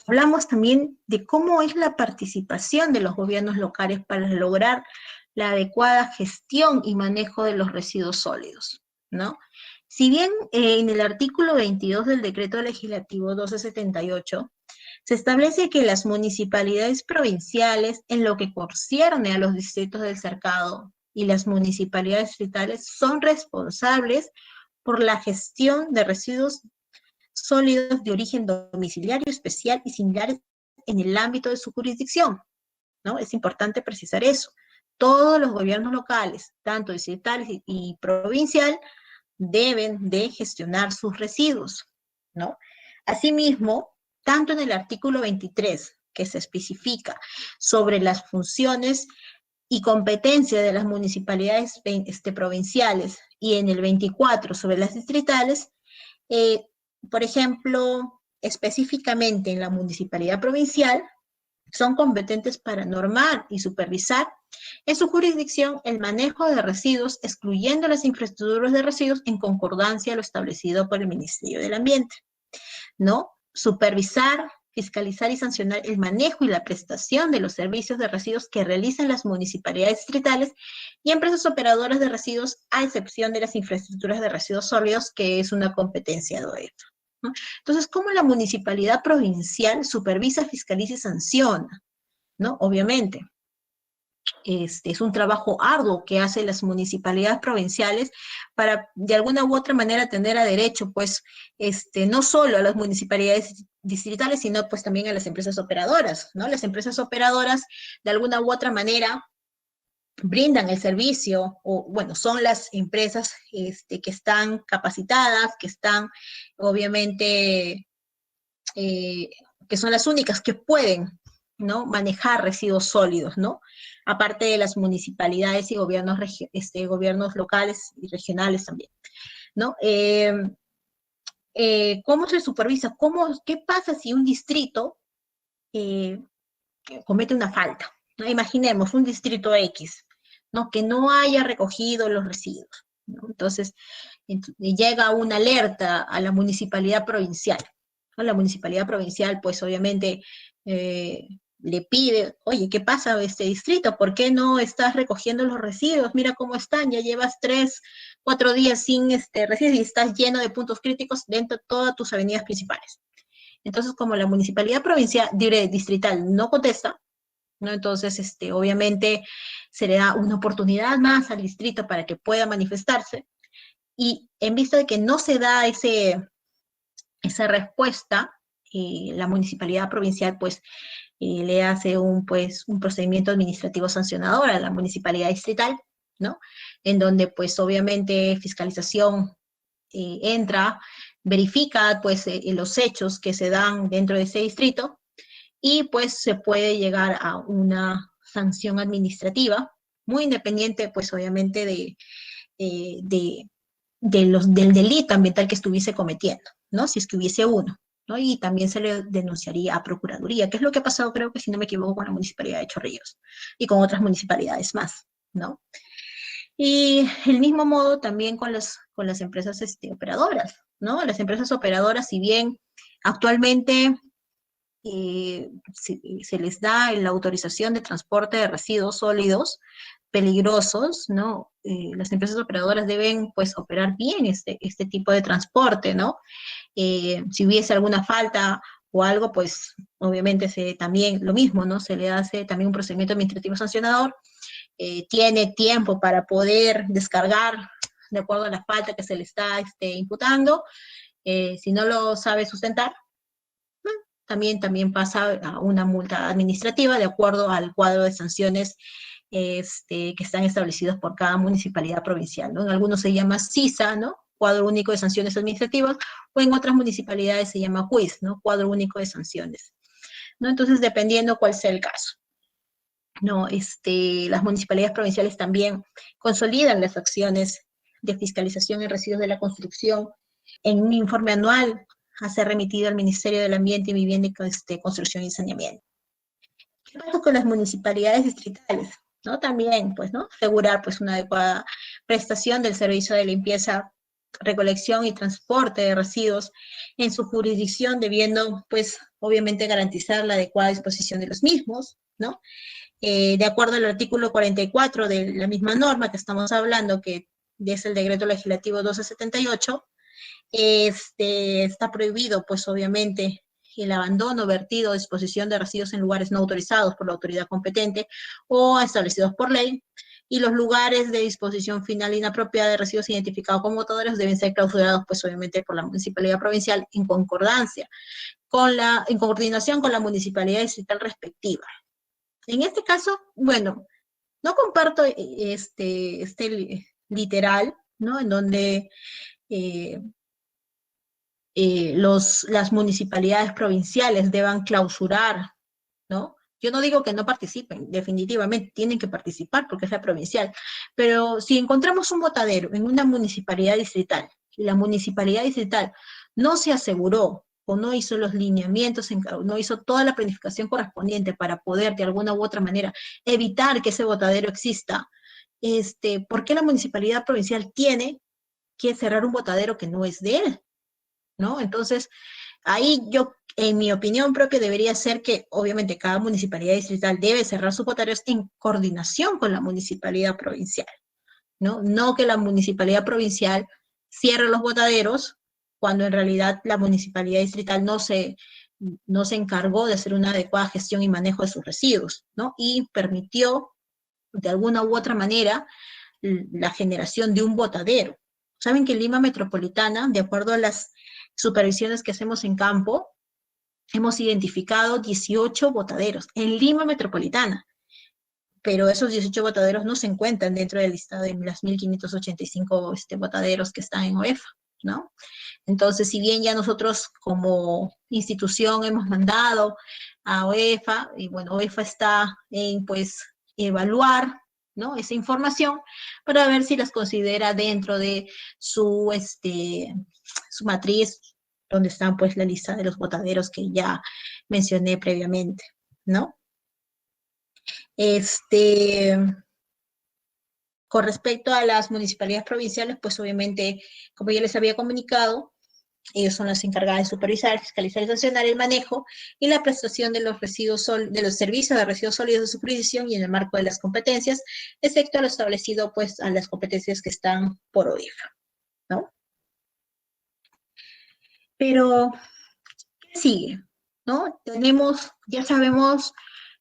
Hablamos también de cómo es la participación de los gobiernos locales para lograr la adecuada gestión y manejo de los residuos sólidos, ¿no? Si bien en el artículo 22 del Decreto Legislativo 1278 se establece que las municipalidades provinciales, en lo que concierne a los distritos del cercado, y las municipalidades distritales son responsables por la gestión de residuos sólidos de origen domiciliario, especial y similares en el ámbito de su jurisdicción, ¿no? Es importante precisar eso. Todos los gobiernos locales, tanto distritales y provincial, deben de gestionar sus residuos, ¿no? Asimismo, tanto en el artículo 23, que se especifica sobre las funciones y competencia de las municipalidades provinciales, y en el 24 sobre las distritales, por ejemplo, específicamente en la municipalidad provincial, son competentes para normar y supervisar en su jurisdicción el manejo de residuos, excluyendo las infraestructuras de residuos en concordancia a lo establecido por el Ministerio del Ambiente, ¿no? Supervisar, fiscalizar y sancionar el manejo y la prestación de los servicios de residuos que realizan las municipalidades distritales y empresas operadoras de residuos, a excepción de las infraestructuras de residuos sólidos, que es una competencia de OEF, ¿no? Entonces, ¿cómo la municipalidad provincial supervisa, fiscaliza y sanciona? ¿No? Obviamente, es un trabajo arduo que hacen las municipalidades provinciales para de alguna u otra manera atender a derecho, pues, no solo a las municipalidades distritales, sino pues también a las empresas operadoras, ¿no? Las empresas operadoras de alguna u otra manera brindan el servicio, o bueno, son las empresas que están capacitadas, que están obviamente, que son las únicas que pueden, ¿no?, manejar residuos sólidos, ¿no? Aparte de las municipalidades y gobiernos, gobiernos locales y regionales también, ¿no? ¿Cómo se supervisa? ¿Qué pasa si un distrito comete una falta? ¿No? Imaginemos un distrito X, ¿no?, que no haya recogido los residuos, ¿no? Entonces, llega una alerta a la municipalidad provincial, ¿no? La municipalidad provincial, pues obviamente, le pide, oye, ¿qué pasa este distrito? ¿Por qué no estás recogiendo los residuos? Mira cómo están, ya llevas 3, 4 días sin residuos y estás lleno de puntos críticos dentro de todas tus avenidas principales. Entonces, como la municipalidad provincial, distrital, no contesta, ¿no? Entonces, obviamente, se le da una oportunidad más al distrito para que pueda manifestarse, y en vista de que no se da esa respuesta, la municipalidad provincial, pues, le hace un procedimiento administrativo sancionador a la municipalidad distrital, ¿no? En donde, pues, obviamente, fiscalización entra, verifica, pues, los hechos que se dan dentro de ese distrito, y pues se puede llegar a una sanción administrativa, muy independiente pues obviamente eh, de, del delito ambiental que estuviese cometiendo, ¿no? Si es que hubiese uno, ¿no? Y también se le denunciaría a Procuraduría, que es lo que ha pasado, creo que si no me equivoco, con la Municipalidad de Chorrillos y con otras municipalidades más, ¿no? Y el mismo modo también con las empresas operadoras, ¿no? Las empresas operadoras, si bien actualmente se les da la autorización de transporte de residuos sólidos peligrosos, ¿no? Las empresas operadoras deben, pues, operar bien este tipo de transporte, ¿no? Si hubiese alguna falta o algo, pues, obviamente también lo mismo, ¿no? Se le hace también un procedimiento administrativo sancionador, tiene tiempo para poder descargar de acuerdo a la falta que se le está imputando, si no lo sabe sustentar, también pasa a una multa administrativa de acuerdo al cuadro de sanciones que están establecidos por cada municipalidad provincial, ¿no? En algunos se llama CISA, ¿no? Cuadro Único de Sanciones Administrativas, o en otras municipalidades se llama CUIS, ¿no? Cuadro Único de Sanciones, ¿no? Entonces, dependiendo cuál sea el caso, ¿no? Las municipalidades provinciales también consolidan las acciones de fiscalización en residuos de la construcción en un informe anual a ser remitido al Ministerio del Ambiente y Vivienda y Construcción y Saneamiento. ¿Qué pasa con las municipalidades distritales? ¿No? También, pues, ¿no? Asegurar, pues, una adecuada prestación del servicio de limpieza, recolección y transporte de residuos en su jurisdicción, debiendo, pues, obviamente garantizar la adecuada disposición de los mismos, ¿no? De acuerdo al artículo 44 de la misma norma que estamos hablando, que es el decreto legislativo 1278, está prohibido, pues obviamente, el abandono, vertido o disposición de residuos en lugares no autorizados por la autoridad competente o establecidos por ley, y los lugares de disposición final inapropiada de residuos identificados como botadores deben ser clausurados, pues obviamente, por la municipalidad provincial en concordancia, en coordinación con la municipalidad distrital respectiva. En este caso, bueno, no comparto literal, ¿no? En donde las municipalidades provinciales deban clausurar, ¿no? Yo no digo que no participen, definitivamente tienen que participar porque es la provincial, pero si encontramos un botadero en una municipalidad distrital y la municipalidad distrital no se aseguró o no hizo los lineamientos, no hizo toda la planificación correspondiente para poder de alguna u otra manera evitar que ese botadero exista, ¿por qué la municipalidad provincial tiene que cerrar un botadero que no es de él? ¿No? Entonces, ahí yo, en mi opinión propia, debería ser que, obviamente, cada municipalidad distrital debe cerrar sus botaderos en coordinación con la municipalidad provincial, ¿no? No que la municipalidad provincial cierre los botaderos cuando en realidad la municipalidad distrital no se encargó de hacer una adecuada gestión y manejo de sus residuos, ¿no? Y permitió, de alguna u otra manera, la generación de un botadero. Saben que en Lima Metropolitana, de acuerdo a las supervisiones que hacemos en campo, hemos identificado 18 botaderos en Lima Metropolitana, pero esos 18 botaderos no se encuentran dentro del listado de las 1.585 botaderos que están en OEFA, ¿no? Entonces, si bien ya nosotros como institución hemos mandado a OEFA, y bueno, OEFA está en, pues, evaluar, ¿no?, esa información para ver si las considera dentro de su matriz, donde están, pues, la lista de los botaderos que ya mencioné previamente, ¿no? Con respecto a las municipalidades provinciales, pues obviamente, como ya les había comunicado, ellos son las encargadas de supervisar, fiscalizar y sancionar el manejo y la prestación de los servicios de residuos sólidos de su jurisdicción y en el marco de las competencias, excepto lo establecido, pues, a las competencias que están por OEFA, ¿no? Pero, ¿qué sigue? ¿No? Ya sabemos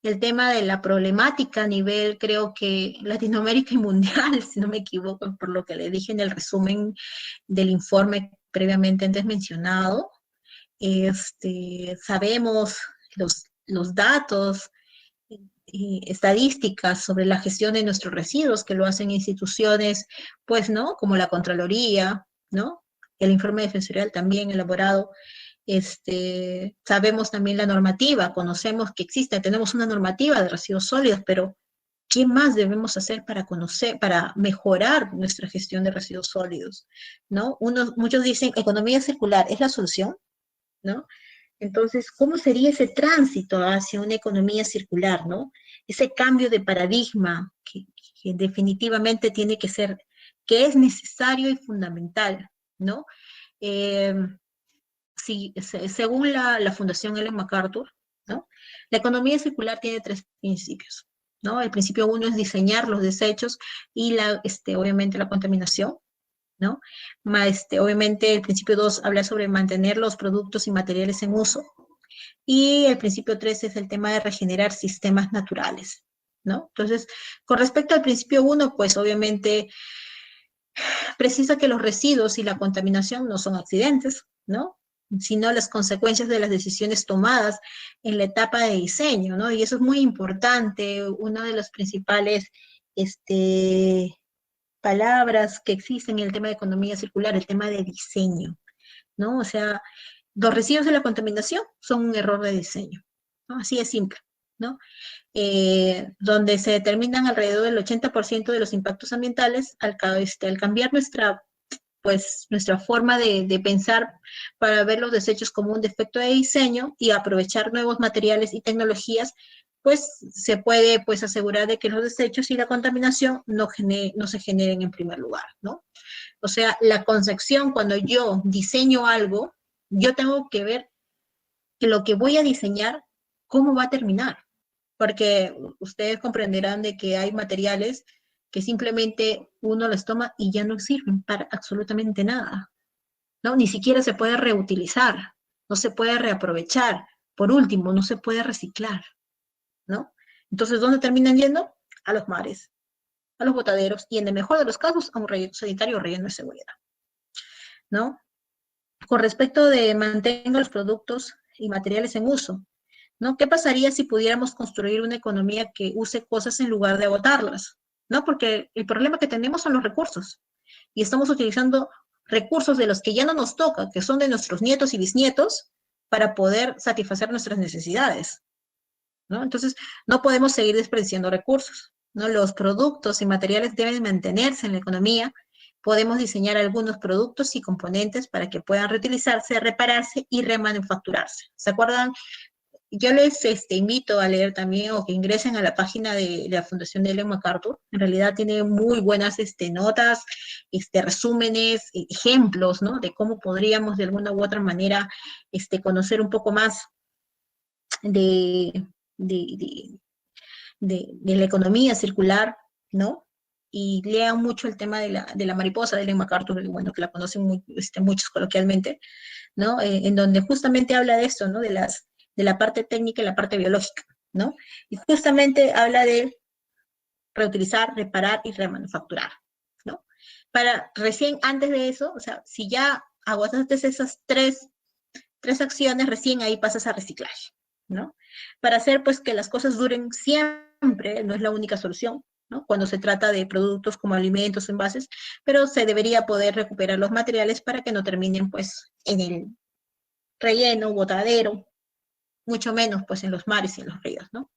el tema de la problemática a nivel, creo que Latinoamérica y mundial, si no me equivoco, por lo que le dije en el resumen del informe previamente antes mencionado. Sabemos los datos y estadísticas sobre la gestión de nuestros residuos, que lo hacen instituciones, pues, ¿no?, como la Contraloría, ¿no?, el informe defensorial también elaborado Sabemos también la normativa, conocemos que existe, tenemos una normativa de residuos sólidos, pero ¿qué más debemos hacer para conocer, para mejorar nuestra gestión de residuos sólidos? ¿No? Muchos dicen, economía circular es la solución, ¿no? Entonces, ¿cómo sería ese tránsito hacia una economía circular, ¿no? Ese cambio de paradigma que definitivamente tiene que ser, que es necesario y fundamental, ¿no? Eh, Según la Fundación Ellen MacArthur, ¿no? La economía circular tiene tres principios, ¿no? El principio uno es diseñar los desechos y obviamente la contaminación, ¿no? Obviamente el principio 2 habla sobre mantener los productos y materiales en uso. Y el principio 3 es el tema de regenerar sistemas naturales, ¿no? Entonces, con respecto al principio uno, pues obviamente precisa que los residuos y la contaminación no son accidentes, ¿no? Sino las consecuencias de las decisiones tomadas en la etapa de diseño, ¿no? Y eso es muy importante, una de las principales palabras que existen en el tema de economía circular, el tema de diseño, ¿no? O sea, los residuos de la contaminación son un error de diseño, ¿no? Así es simple, ¿no? Donde se determinan alrededor del 80% de los impactos ambientales al cambiar nuestra forma de pensar para ver los desechos como un defecto de diseño y aprovechar nuevos materiales y tecnologías, pues se puede pues asegurar de que los desechos y la contaminación no se generen en primer lugar, ¿no? O sea, la concepción, cuando yo diseño algo, yo tengo que ver que lo que voy a diseñar, cómo va a terminar, porque ustedes comprenderán de que hay materiales que simplemente uno los toma y ya no sirven para absolutamente nada, ¿no? Ni siquiera se puede reutilizar, no se puede reaprovechar, por último, no se puede reciclar, ¿no? Entonces, ¿dónde terminan yendo? A los mares, a los botaderos y en el mejor de los casos a un relleno sanitario o relleno de seguridad, ¿no? Con respecto de mantenga los productos y materiales en uso, ¿no? ¿Qué pasaría si pudiéramos construir una economía que use cosas en lugar de agotarlas? ¿No? Porque el problema que tenemos son los recursos y estamos utilizando recursos de los que ya no nos toca, que son de nuestros nietos y bisnietos, para poder satisfacer nuestras necesidades, ¿no? Entonces, no podemos seguir desperdiciando recursos, ¿no? Los productos y materiales deben mantenerse en la economía. Podemos diseñar algunos productos y componentes para que puedan reutilizarse, repararse y remanufacturarse. ¿Se acuerdan? Yo les invito a leer también o que ingresen a la página de la Fundación de Ellen MacArthur. En realidad tiene muy buenas notas, resúmenes, ejemplos, ¿no? De cómo podríamos de alguna u otra manera conocer un poco más de, de, de, de la economía circular, ¿no? Y lean mucho el tema de la mariposa de Ellen MacArthur, bueno, que la conocen muchos coloquialmente, ¿no? En donde justamente habla de esto, ¿no? De la parte técnica y la parte biológica, ¿no? Y justamente habla de reutilizar, reparar y remanufacturar, ¿no? Para recién antes de eso, o sea, si ya agotaste esas tres acciones, recién ahí pasas a reciclaje, ¿no? Para hacer pues que las cosas duren siempre, no es la única solución, ¿no? Cuando se trata de productos como alimentos, envases, pero se debería poder recuperar los materiales para que no terminen pues en el relleno, botadero, mucho menos pues en los mares y en los ríos, ¿no?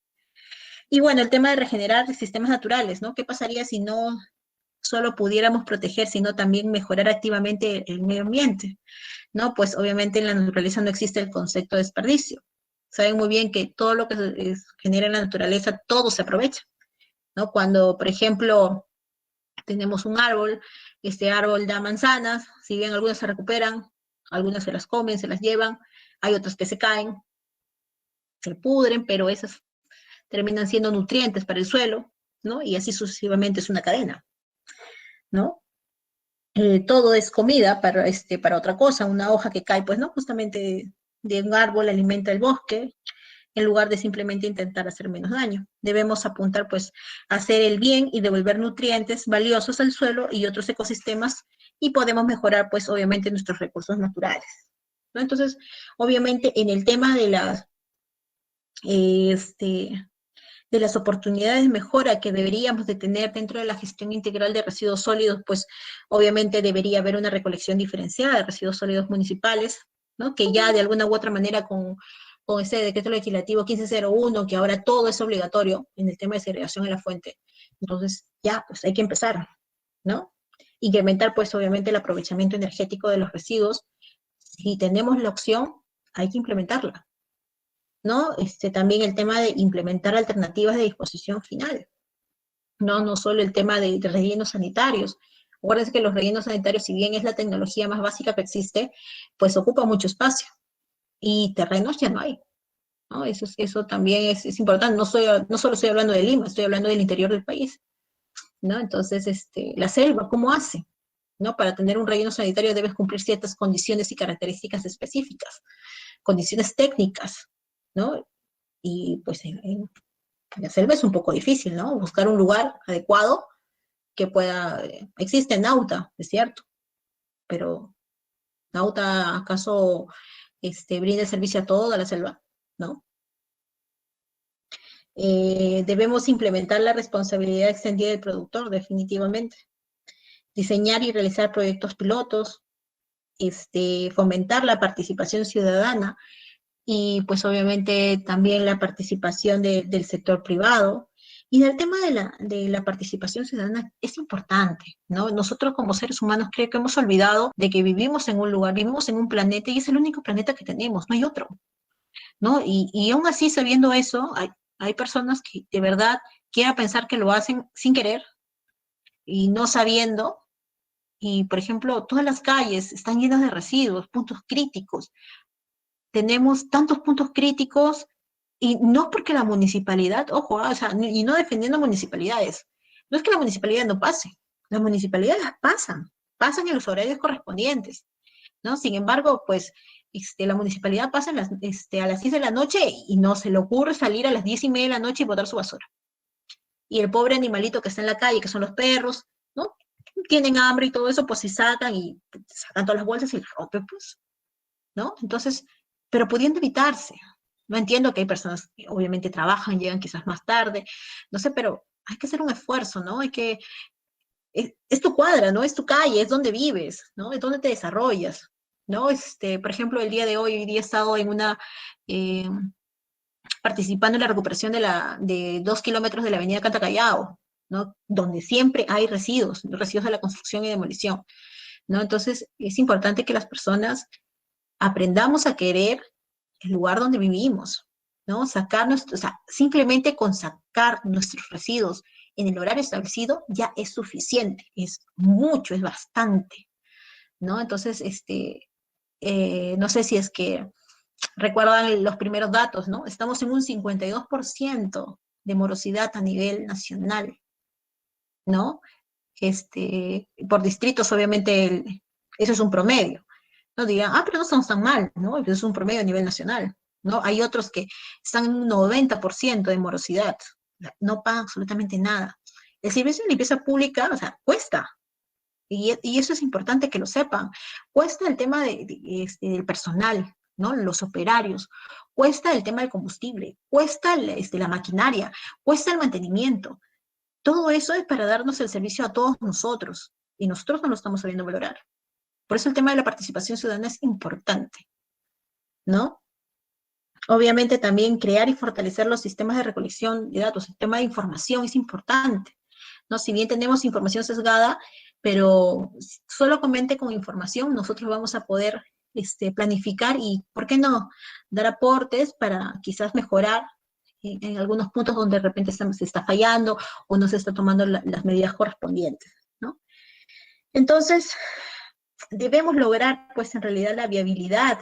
Y bueno, el tema de regenerar sistemas naturales, ¿no? ¿Qué pasaría si no solo pudiéramos proteger, sino también mejorar activamente el medio ambiente? ¿No? Pues obviamente en la naturaleza no existe el concepto de desperdicio. Saben muy bien que todo lo que se genera en la naturaleza, todo se aprovecha, ¿no? Cuando, por ejemplo, tenemos un árbol, este árbol da manzanas, si bien algunas se recuperan, algunas se las comen, se las llevan, hay otras que se caen, se pudren, pero esas terminan siendo nutrientes para el suelo, ¿no? Y así sucesivamente es una cadena, ¿no? Todo es comida para otra cosa, una hoja que cae, pues, ¿no? Justamente de un árbol alimenta el bosque, en lugar de simplemente intentar hacer menos daño. Debemos apuntar, pues, a hacer el bien y devolver nutrientes valiosos al suelo y otros ecosistemas y podemos mejorar, pues, obviamente, nuestros recursos naturales, ¿no? Entonces, obviamente, en el tema de las oportunidades de mejora que deberíamos de tener dentro de la gestión integral de residuos sólidos, pues obviamente debería haber una recolección diferenciada de residuos sólidos municipales, ¿no? Que ya de alguna u otra manera con ese decreto legislativo 1501, que ahora todo es obligatorio en el tema de segregación en la fuente. Entonces, ya, pues hay que empezar, ¿no? Incrementar, pues, obviamente, el aprovechamiento energético de los residuos. Si tenemos la opción, hay que implementarla, ¿no? También el tema de implementar alternativas de disposición final, ¿no? No solo el tema de rellenos sanitarios. Acuérdense que los rellenos sanitarios, si bien es la tecnología más básica que existe, pues ocupa mucho espacio y terrenos ya no hay, ¿no? Eso también es importante. No solo estoy hablando de Lima, estoy hablando del interior del país, ¿no? Entonces, la selva, ¿cómo hace? ¿No? Para tener un relleno sanitario debes cumplir ciertas condiciones y características específicas, condiciones técnicas, ¿no? Y pues en la selva es un poco difícil, ¿no? Buscar un lugar adecuado que pueda, existe Nauta, es cierto, pero Nauta acaso brinda el servicio a toda la selva, ¿no? Debemos implementar la responsabilidad extendida del productor, definitivamente. Diseñar y realizar proyectos pilotos, fomentar la participación ciudadana y pues obviamente también la participación del sector privado. Y el tema de la participación ciudadana es importante, ¿no? Nosotros como seres humanos creo que hemos olvidado de que vivimos en un lugar, vivimos en un planeta y es el único planeta que tenemos, no hay otro, ¿no? Y aún así, sabiendo eso, hay personas que de verdad quieren pensar que lo hacen sin querer y no sabiendo. Y, por ejemplo, todas las calles están llenas de residuos, puntos críticos. Tenemos tantos puntos críticos y no porque la municipalidad, ojo, o sea, y no defendiendo municipalidades, no es que la municipalidad no pase, las municipalidades pasan en los horarios correspondientes, ¿no? Sin embargo, pues la municipalidad pasa a las 10 de la noche y no se le ocurre salir a las 10:30 de la noche y botar su basura. Y el pobre animalito que está en la calle, que son los perros, ¿no? Tienen hambre y todo eso, pues se sacan y sacan todas las bolsas y las rompen, pues, ¿no? Entonces, pero pudiendo evitarse. No entiendo que hay personas que obviamente trabajan, llegan quizás más tarde, no sé, pero hay que hacer un esfuerzo, ¿no? Es tu cuadra, ¿no? Es tu calle, es donde vives, ¿no? Es donde te desarrollas, ¿no? Por ejemplo, el día de hoy he estado eh, participando en la recuperación de 2 kilómetros de la avenida Cantacallao, ¿no? Donde siempre hay residuos de la construcción y demolición, ¿no? Entonces, es importante que las personas aprendamos a querer el lugar donde vivimos, ¿no? O sea, simplemente con sacar nuestros residuos en el horario establecido ya es suficiente, es mucho, es bastante, ¿no? Entonces, no sé si es que recuerdan los primeros datos, ¿no? Estamos en un 52% de morosidad a nivel nacional, ¿no? Por distritos, obviamente, eso es un promedio. No digan, pero no estamos tan mal, ¿no? Eso es un promedio a nivel nacional, ¿no? Hay otros que están en un 90% de morosidad, no pagan absolutamente nada. El servicio de limpieza pública, o sea, cuesta, y eso es importante que lo sepan. Cuesta el tema del personal, ¿no? Los operarios, cuesta el tema del combustible, cuesta la maquinaria, cuesta el mantenimiento. Todo eso es para darnos el servicio a todos nosotros, y nosotros no lo estamos sabiendo valorar. Por eso el tema de la participación ciudadana es importante, ¿no? Obviamente también crear y fortalecer los sistemas de recolección de datos, el tema de información es importante, ¿no? Si bien tenemos información sesgada, pero solamente con información nosotros vamos a poder planificar y, ¿por qué no?, dar aportes para quizás mejorar en algunos puntos donde de repente se está fallando o no se está tomando las medidas correspondientes, ¿no? Entonces, debemos lograr, pues, en realidad la viabilidad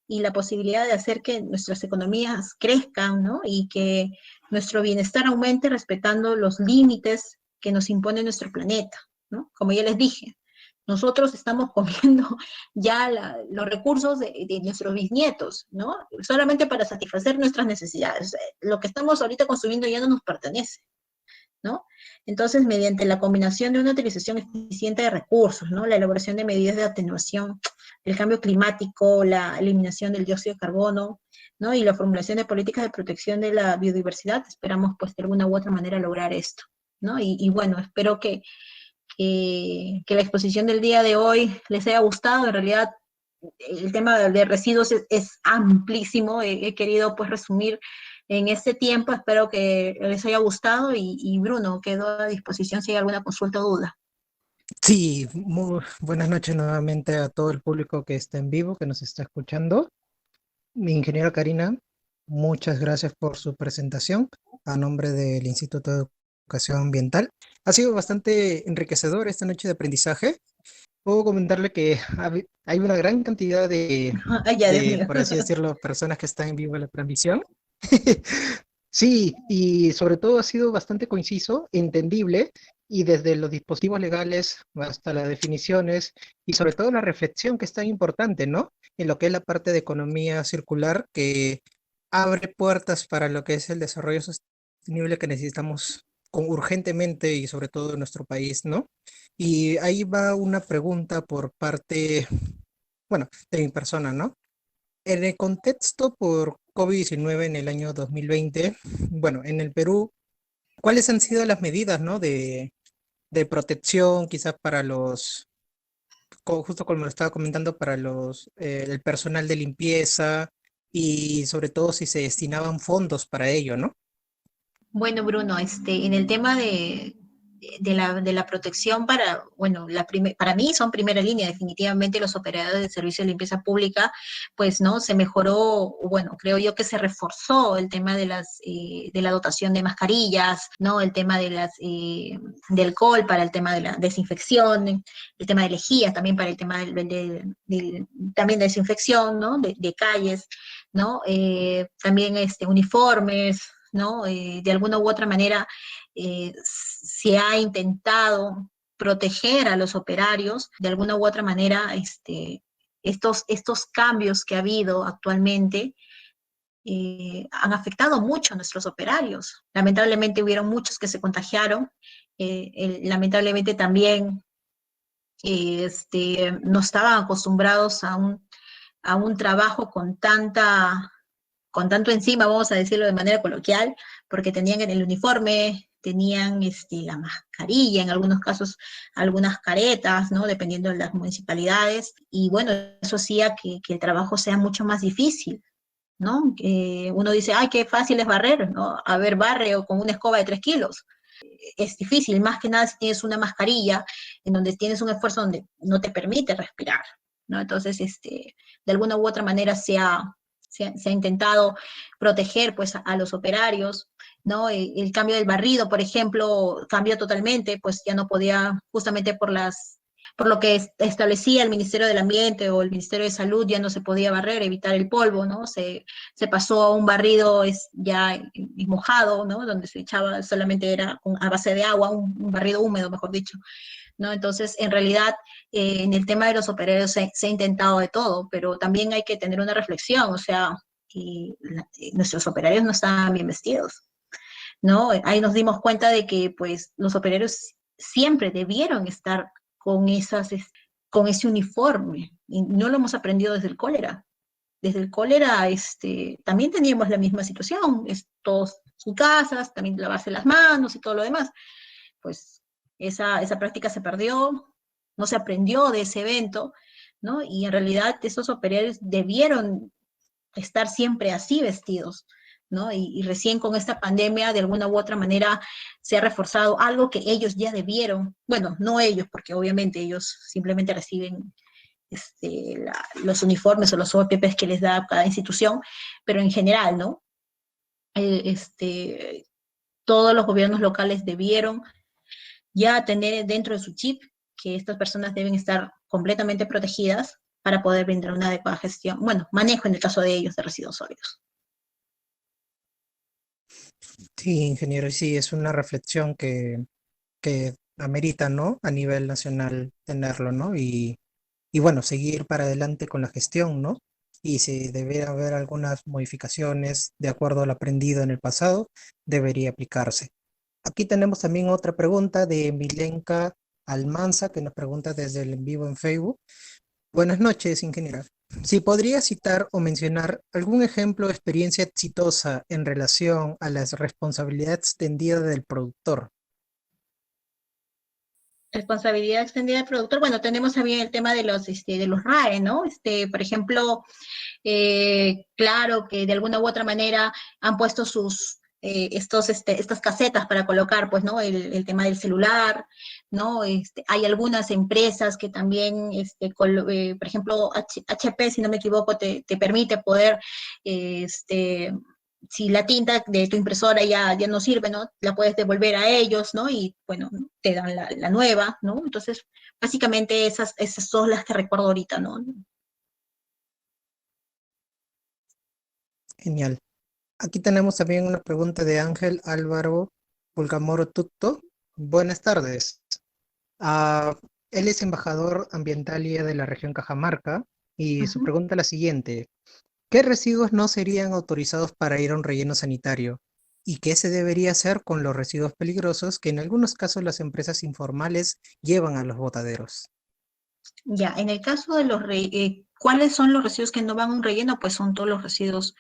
y la posibilidad de hacer que nuestras economías crezcan, ¿no? Y que nuestro bienestar aumente respetando los límites que nos impone nuestro planeta, ¿no? Como ya les dije, nosotros estamos comiendo ya los recursos de nuestros bisnietos, ¿no? Solamente para satisfacer nuestras necesidades. Lo que estamos ahorita consumiendo ya no nos pertenece, ¿no? Entonces, mediante la combinación de una utilización eficiente de recursos, ¿no? La elaboración de medidas de atenuación del cambio climático, la eliminación del dióxido de carbono, ¿no? Y la formulación de políticas de protección de la biodiversidad, esperamos, pues, de alguna u otra manera lograr esto, ¿no? Y bueno, espero que la exposición del día de hoy les haya gustado. En realidad, el tema de residuos es amplísimo. He querido pues resumir en este tiempo. Espero que les haya gustado y Bruno, quedo a disposición si hay alguna consulta o duda. Sí, muy buenas noches nuevamente a todo el público que está en vivo, que nos está escuchando. Mi ingeniera Karina, muchas gracias por su presentación a nombre del Instituto de Educación Ambiental. Ha sido bastante enriquecedor esta noche de aprendizaje. Puedo comentarle que hay una gran cantidad Ay, ya, Dios mío. por así decirlo, personas que están en vivo en la transmisión. Sí, y sobre todo ha sido bastante conciso, entendible, y desde los dispositivos legales hasta las definiciones, y sobre todo la reflexión que es tan importante, ¿no? En lo que es la parte de economía circular, que abre puertas para lo que es el desarrollo sostenible que necesitamos urgentemente y sobre todo en nuestro país, ¿no? Y ahí va una pregunta por parte, bueno, de mi persona, ¿no? En el contexto por COVID-19 en el año 2020, bueno, en el Perú, ¿cuáles han sido las medidas, ¿no? de protección, quizás para los, justo como lo estaba comentando, para el personal de limpieza y sobre todo si se destinaban fondos para ello, ¿no? Bueno, Bruno, en el tema de la protección para, bueno, para mí son primera línea, definitivamente los operadores de servicio de limpieza pública, pues, ¿no? Se mejoró, bueno, creo yo que se reforzó el tema de la dotación de mascarillas, ¿no? El tema de alcohol para el tema de la desinfección, el tema de lejías también para el tema también de desinfección, ¿no? De calles, ¿no? También uniformes, ¿no? De alguna u otra manera se ha intentado proteger a los operarios, de alguna u otra manera estos cambios que ha habido actualmente han afectado mucho a nuestros operarios. Lamentablemente hubieron muchos que se contagiaron, lamentablemente también no estaban acostumbrados a un trabajo con tanto encima, vamos a decirlo de manera coloquial, porque tenían en el uniforme, tenían la mascarilla, en algunos casos algunas caretas, ¿no? Dependiendo de las municipalidades, y bueno, eso hacía que el trabajo sea mucho más difícil, ¿no? Uno dice, ay, qué fácil es barrer, ¿no? A ver, barre o con una escoba de 3 kilos. Es difícil, más que nada si tienes una mascarilla en donde tienes un esfuerzo donde no te permite respirar, ¿no? Entonces, de alguna u otra manera se ha intentado proteger pues a los operarios, ¿no? El cambio del barrido, por ejemplo, cambió totalmente, pues ya no podía, justamente por lo que establecía el Ministerio del Ambiente o el Ministerio de Salud, ya no se podía barrer, evitar el polvo, ¿no? Se pasó a un barrido ya mojado, ¿no? Donde se echaba, solamente era a base de agua, un barrido húmedo, mejor dicho, ¿no? Entonces, en realidad, en el tema de los operarios se ha intentado de todo, pero también hay que tener una reflexión, o sea, nuestros operarios no estaban bien vestidos, ¿no? Ahí nos dimos cuenta de que, pues, los operarios siempre debieron estar con con ese uniforme, y no lo hemos aprendido desde el cólera. Desde el cólera, también teníamos la misma situación, todos sus casas, también lavarse las manos y todo lo demás, pues esa práctica se perdió, no se aprendió de ese evento, ¿no? Y en realidad esos operarios debieron estar siempre así vestidos, ¿no? Y recién con esta pandemia, de alguna u otra manera, se ha reforzado algo que ellos ya debieron, bueno, no ellos, porque obviamente ellos simplemente reciben los uniformes o los OPPs que les da cada institución, pero en general, ¿no? Eh, este, Todos los gobiernos locales debieron ya tener dentro de su chip que estas personas deben estar completamente protegidas para poder brindar una adecuada gestión, bueno, manejo en el caso de ellos de residuos sólidos. Sí, ingeniero, sí, es una reflexión que amerita, ¿no? A nivel nacional tenerlo, ¿no? Y bueno, seguir para adelante con la gestión, ¿no? Y si debe haber algunas modificaciones de acuerdo al aprendido en el pasado, debería aplicarse. Aquí tenemos también otra pregunta de Milenka Almanza, que nos pregunta desde el en vivo en Facebook. Buenas noches, ingeniera. Si podría citar o mencionar algún ejemplo de experiencia exitosa en relación a la responsabilidad extendida del productor. Responsabilidad extendida del productor. Bueno, tenemos también el tema de los RAE, ¿no? Por ejemplo, claro que de alguna u otra manera han puesto estas casetas para colocar, pues, ¿no? El tema del celular, ¿no? Hay algunas empresas que también, por ejemplo, HP, si no me equivoco, te permite poder, si la tinta de tu impresora ya no sirve, ¿no? La puedes devolver a ellos, ¿no? Y bueno, te dan la nueva, ¿no? Entonces, básicamente esas son las que recuerdo ahorita, ¿no? Genial. Aquí tenemos también una pregunta de Ángel Álvaro Pulgamoro Tucto. Buenas tardes. Ah, él es embajador ambientalia de la región Cajamarca y su Ujú. pregunta es la siguiente. ¿Qué residuos no serían autorizados para ir a un relleno sanitario? ¿Y qué se debería hacer con los residuos peligrosos que en algunos casos las empresas informales llevan a los botaderos? Ya, en el caso de ¿cuáles son los residuos que no van a un relleno? Pues son todos los residuos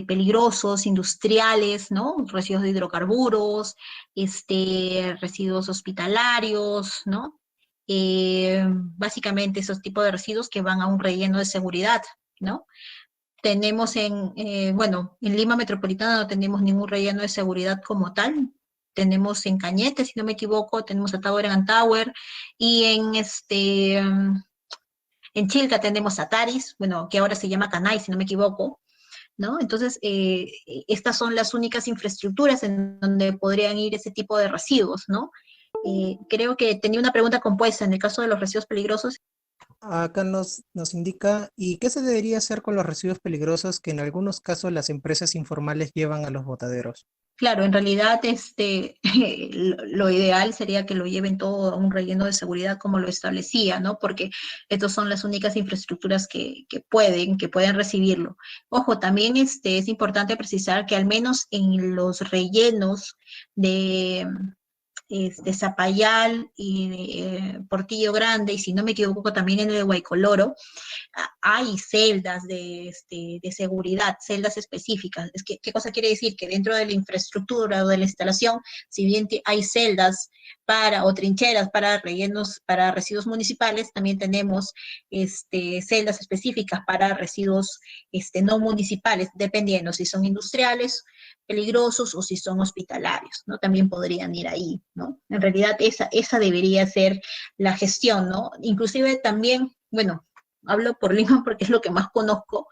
peligrosos, industriales, ¿no? Residuos de hidrocarburos, residuos hospitalarios, ¿no? Básicamente esos tipos de residuos que van a un relleno de seguridad, ¿no? Tenemos bueno, en Lima Metropolitana no tenemos ningún relleno de seguridad como tal. Tenemos en Cañete, si no me equivoco, tenemos a Tower and Tower, y en Chilca tenemos a Taris, bueno, que ahora se llama Canay, si no me equivoco, ¿no? Entonces, estas son las únicas infraestructuras en donde podrían ir ese tipo de residuos, ¿no? Creo que tenía una pregunta compuesta en el caso de los residuos peligrosos. Acá nos indica, ¿y qué se debería hacer con los residuos peligrosos que en algunos casos las empresas informales llevan a los botaderos? Claro, en realidad lo ideal sería que lo lleven todo a un relleno de seguridad como lo establecía, ¿no? Porque estas son las únicas infraestructuras que pueden recibirlo. Ojo, también es importante precisar que al menos en los rellenos de, Zapayal y Portillo Grande, y si no me equivoco también en el de Guaycoloro, hay celdas de seguridad, celdas específicas. ¿Qué cosa quiere decir? Que dentro de la infraestructura o de la instalación, si bien hay celdas o trincheras para rellenos, para residuos municipales, también tenemos celdas específicas para residuos no municipales, dependiendo si son industriales, peligrosos o si son hospitalarios, ¿no? También podrían ir ahí, ¿no? En realidad esa debería ser la gestión, ¿no? Inclusive también, bueno, hablo por Lima porque es lo que más conozco,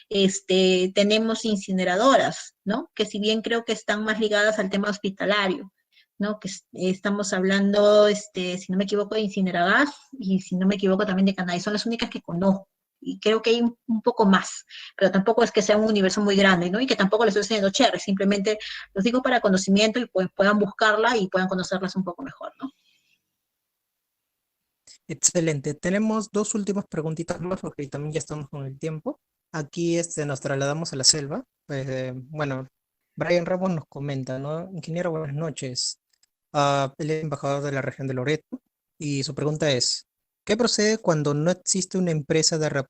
tenemos incineradoras, ¿no? Que si bien creo que están más ligadas al tema hospitalario, ¿no? Que estamos hablando, si no me equivoco, de Incineragas y si no me equivoco también de Canadá, son las únicas que conozco. Y creo que hay un poco más, pero tampoco es que sea un universo muy grande, ¿no? Y que tampoco les estoy haciendo cherry, simplemente los digo para conocimiento y pues puedan buscarla y puedan conocerlas un poco mejor, ¿no? Excelente. Tenemos dos últimas preguntitas más porque también ya estamos con el tiempo. Aquí nos trasladamos a la selva. Bueno, Brian Ramos nos comenta, ¿no? Ingeniero, buenas noches. Él es embajador de la región de Loreto y su pregunta es, ¿qué procede cuando no existe una empresa de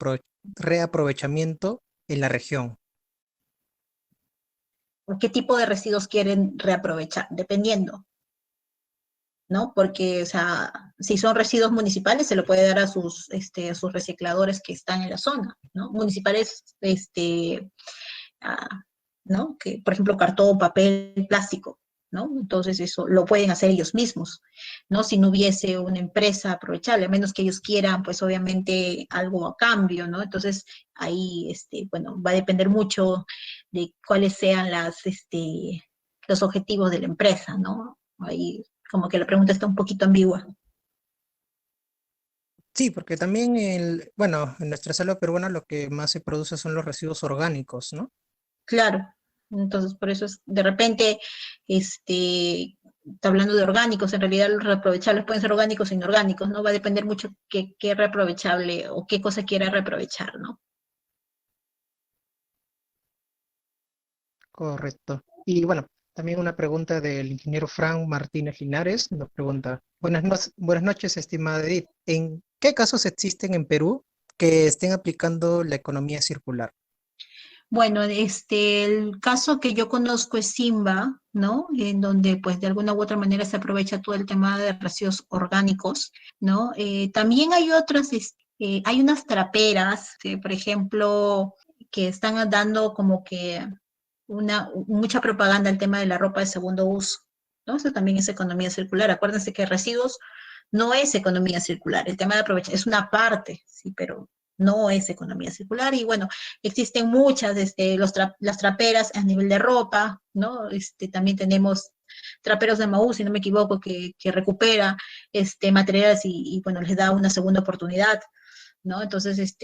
reaprovechamiento en la región? ¿Qué tipo de residuos quieren reaprovechar? Dependiendo. ¿No? Porque, o sea, si son residuos municipales, se lo puede dar a sus recicladores que están en la zona, ¿no? Municipales, ah, ¿no? Que, por ejemplo, cartón, papel, plástico, ¿no? Entonces eso lo pueden hacer ellos mismos, ¿no? Si no hubiese una empresa aprovechable, a menos que ellos quieran, pues obviamente algo a cambio, ¿no? Entonces ahí, bueno, va a depender mucho de cuáles sean los objetivos de la empresa, ¿no? Ahí como que la pregunta está un poquito ambigua. Sí, porque también bueno, en nuestra selva peruana lo que más se produce son los residuos orgánicos, ¿no? Claro. Entonces, por eso es, de repente, está hablando de orgánicos, en realidad los reaprovechables pueden ser orgánicos o inorgánicos, ¿no? Va a depender mucho qué reaprovechable o qué cosa quiera reaprovechar, ¿no? Correcto. Y bueno, también una pregunta del ingeniero Frank Martínez Linares nos pregunta, buenas noches, estimada Edith. ¿En qué casos existen en Perú que estén aplicando la economía circular? Bueno, el caso que yo conozco es Simba, ¿no? En donde pues de alguna u otra manera se aprovecha todo el tema de residuos orgánicos, ¿no? También hay otras, hay unas traperas, por ejemplo, que están dando como que mucha propaganda al tema de la ropa de segundo uso, ¿no? Eso también es economía circular. Acuérdense que residuos no es economía circular. El tema de aprovechar es una parte, sí, pero no es economía circular. Y bueno, existen muchas, las traperas a nivel de ropa, ¿no? También tenemos traperos de Maú, si no me equivoco, que recupera materiales y, bueno, les da una segunda oportunidad, ¿no? Entonces,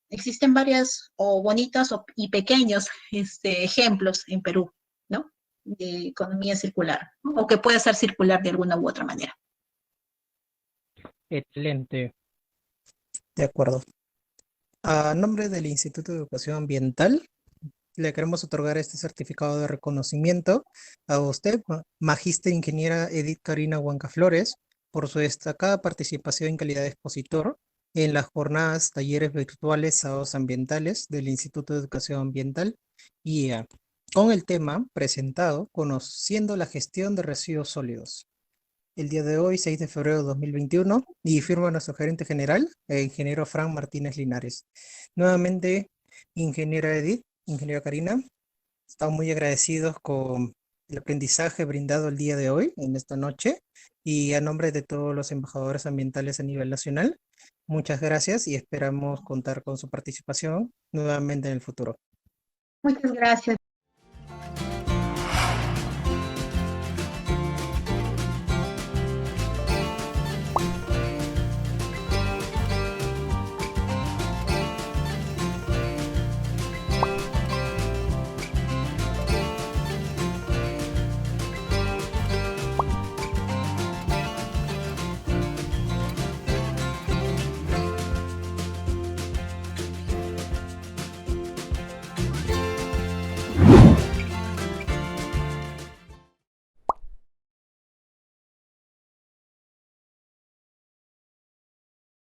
existen varias o bonitas y pequeños ejemplos en Perú, ¿no? De economía circular, ¿no? O que puede ser circular de alguna u otra manera. Excelente, de acuerdo. A nombre del Instituto de Educación Ambiental, le queremos otorgar este certificado de reconocimiento a usted, Magíster Ingeniera Edith Karina Huanca Flores, por su destacada participación en calidad de expositor en las jornadas talleres virtuales sábados ambientales del Instituto de Educación Ambiental IA, con el tema presentado Conociendo la gestión de residuos sólidos. El día de hoy, 6 de febrero de 2021, y firma nuestro gerente general, el ingeniero Frank Martínez Linares. Nuevamente, ingeniera Edith, ingeniera Karina, estamos muy agradecidos con el aprendizaje brindado el día de hoy, en esta noche, y a nombre de todos los embajadores ambientales a nivel nacional, muchas gracias y esperamos contar con su participación nuevamente en el futuro. Muchas gracias.